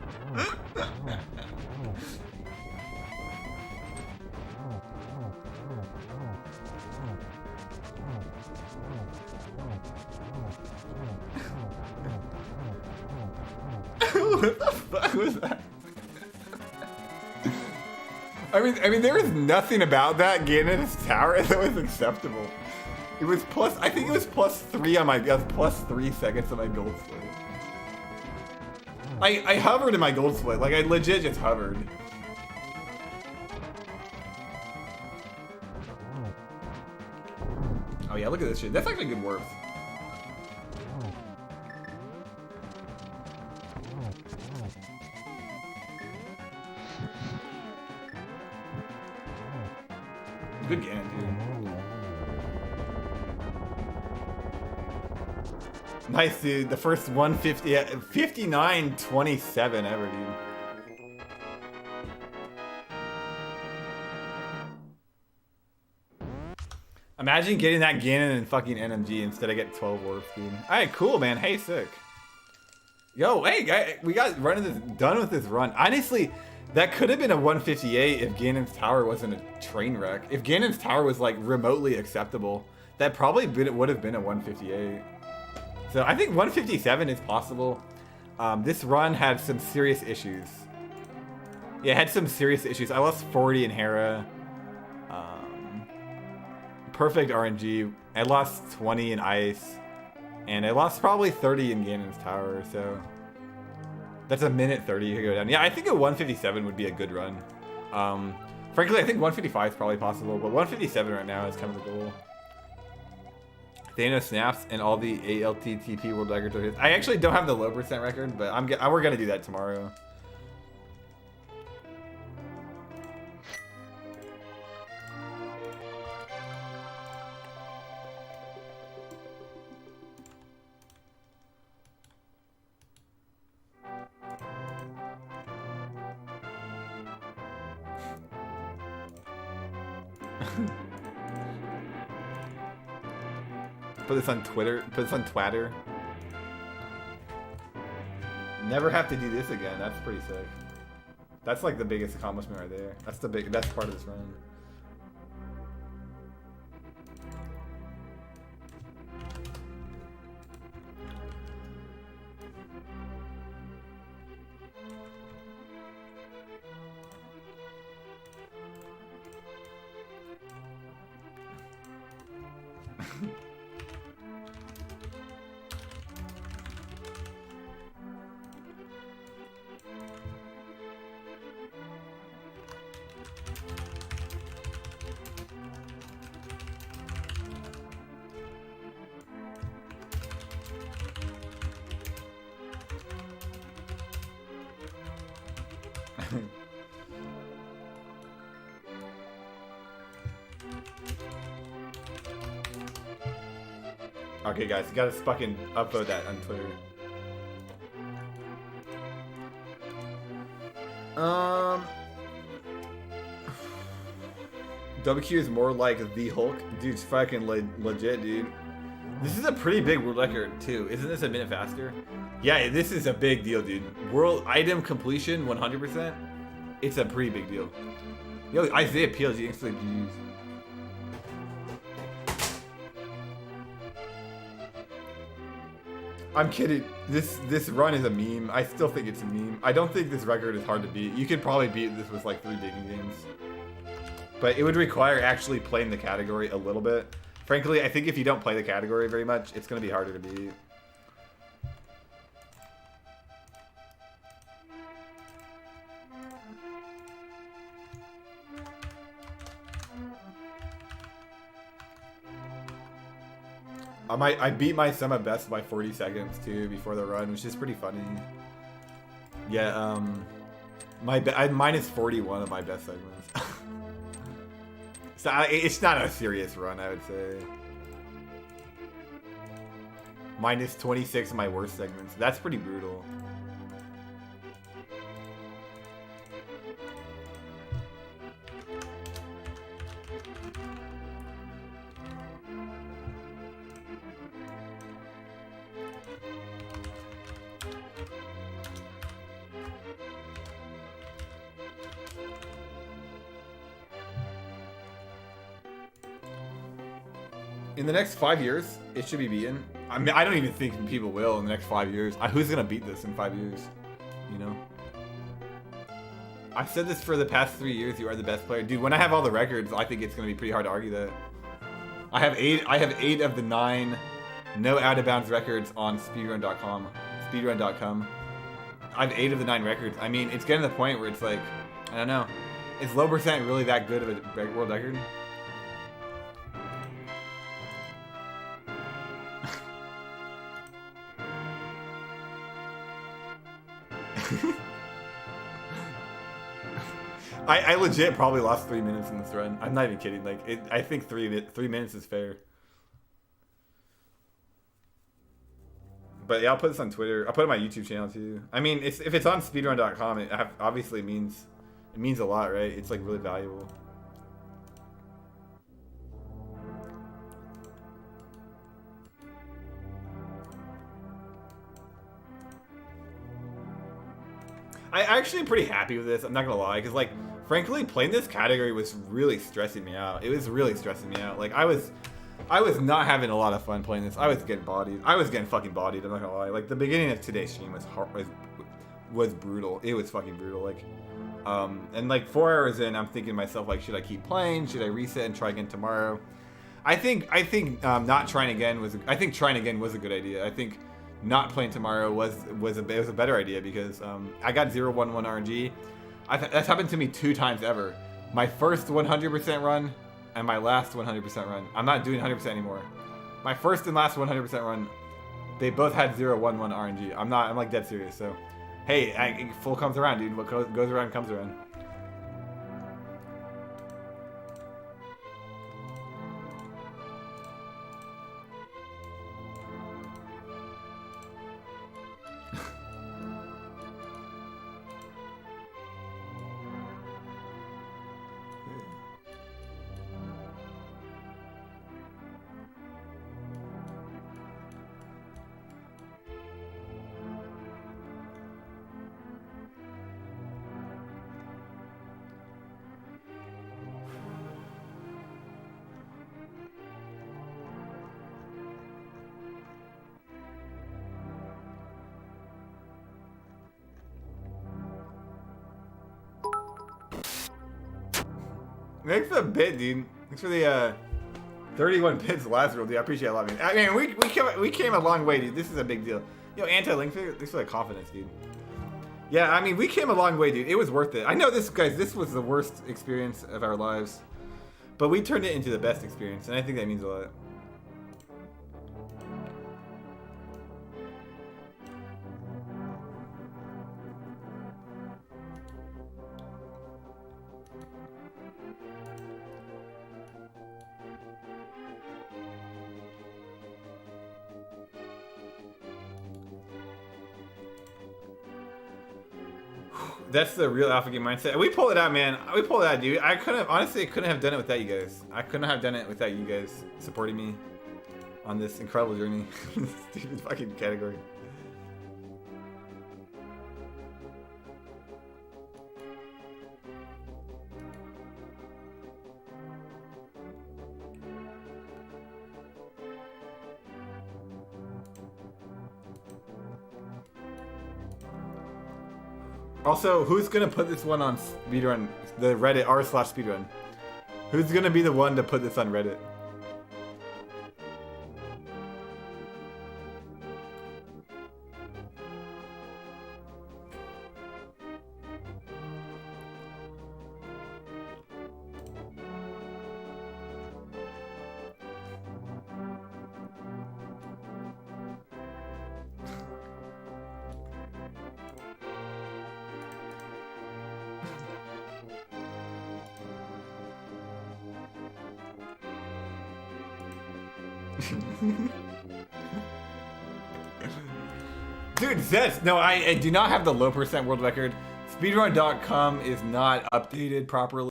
What the fuck was that? I mean, there was nothing about that Ganon's tower that was acceptable. It was plus, I think it was +3 on my, plus 3 seconds on my gold split. I hovered in my gold split, like I legit just hovered. Oh yeah, look at this shit. That's actually good work. Good game, dude. Nice, dude. The first 150, 59-27 ever, dude. Imagine getting that Ganon and fucking NMG instead of get 12 warps, dude. Alright, cool, man. Hey, sick. Yo, hey, guys, we got done with this run. Honestly, that could have been a 158 if Ganon's tower wasn't a train wreck. If Ganon's tower was like remotely acceptable, that probably would have been a 158. So I think 157 is possible. This run had some serious issues. Yeah, it had some serious issues. I lost 40 in Hera. Perfect RNG. I lost 20 in Ice. And I lost probably 30 in Ganon's tower, so... That's a minute 30 you could go down. Yeah, I think a 157 would be a good run. Frankly, I think 155 is probably possible, but 157 right now is kind of the goal. Thanos snaps and all the ALTTP world record tokens. I actually don't have the low percent record, but we're gonna do that tomorrow. Put this on Twitter. Put this on Twatter. Never have to do this again. That's pretty sick. That's like the biggest accomplishment right there. That's the best part of this run. Okay, guys, you gotta fucking upload that on Twitter. WQ is more like the Hulk. Dude's fucking legit, dude. This is a pretty big world record too. Isn't this a minute faster? Yeah, this is a big deal, dude. World item completion 100%. It's a pretty big deal. Yo, Isaiah PLG instantly GG's. I'm kidding. This run is a meme. I still think it's a meme. I don't think this record is hard to beat. You could probably beat this with like 3 digging games. But it would require actually playing the category a little bit. Frankly, I think if you don't play the category very much, it's going to be harder to beat. I beat my semi best by 40 seconds too before the run, which is pretty funny. Yeah, I minus 41 of my best segments. So it's not a serious run, I would say. Minus 26 of my worst segments. That's pretty brutal. In the next 5 years, it should be beaten. I mean, I don't even think people will in the next 5 years. Who's gonna beat this in 5 years? You know? I've said this for the past 3 years. You are the best player, dude. When I have all the records, I think it's gonna be pretty hard to argue that. I have eight of the 9 no out of bounds records on speedrun.com. Speedrun.com. I have 8 of the 9 records. I mean, it's getting to the point where it's like, I don't know. Is low percent really that good of a world record? I legit probably lost 3 minutes in this run. I'm not even kidding. Like, I think 3 minutes is fair. But yeah, I'll put this on Twitter. I'll put it on my YouTube channel too. I mean, if it's on speedrun.com, it obviously means a lot, right? It's like really valuable. I actually am pretty happy with this. I'm not gonna lie, because like, frankly, playing this category was really stressing me out. It was really stressing me out. Like, I was not having a lot of fun playing this. I was getting bodied. I was getting fucking bodied. I'm not gonna lie. Like, the beginning of today's stream was brutal. It was fucking brutal. Like, and like 4 hours in, I'm thinking to myself, like, should I keep playing? Should I reset and try again tomorrow? I think not trying again was. I think trying again was a good idea. I think not playing tomorrow was a better idea because I got 0-1-1 RNG. That's happened to me 2 times ever. My first 100% run and my last 100% run. I'm not doing 100% anymore. My first and last 100% run, they both had 0-1-1 RNG. I'm like dead serious. So, hey, full comes around, dude. What goes around comes around. Thanks for the bit, dude. Thanks for the 31 bits last world, dude. I appreciate it a lot, man. I mean, we came a long way, dude. This is a big deal. Yo, anti-link figure. Thanks for the confidence, dude. Yeah, I mean, we came a long way, dude. It was worth it. I know this, guys. This was the worst experience of our lives, but we turned it into the best experience, and I think that means a lot. That's the real alpha game mindset. We pulled it out, man. We pulled it out, dude. Honestly, I couldn't have done it without you guys. I couldn't have done it without you guys supporting me. on this incredible journey. Stupid fucking category. Also, who's gonna put this one on speedrun? The Reddit r/speedrun. Who's gonna be the one to put this on Reddit? Dude, Zest, no, I do not have the low percent world record. Speedrun.com is not updated properly.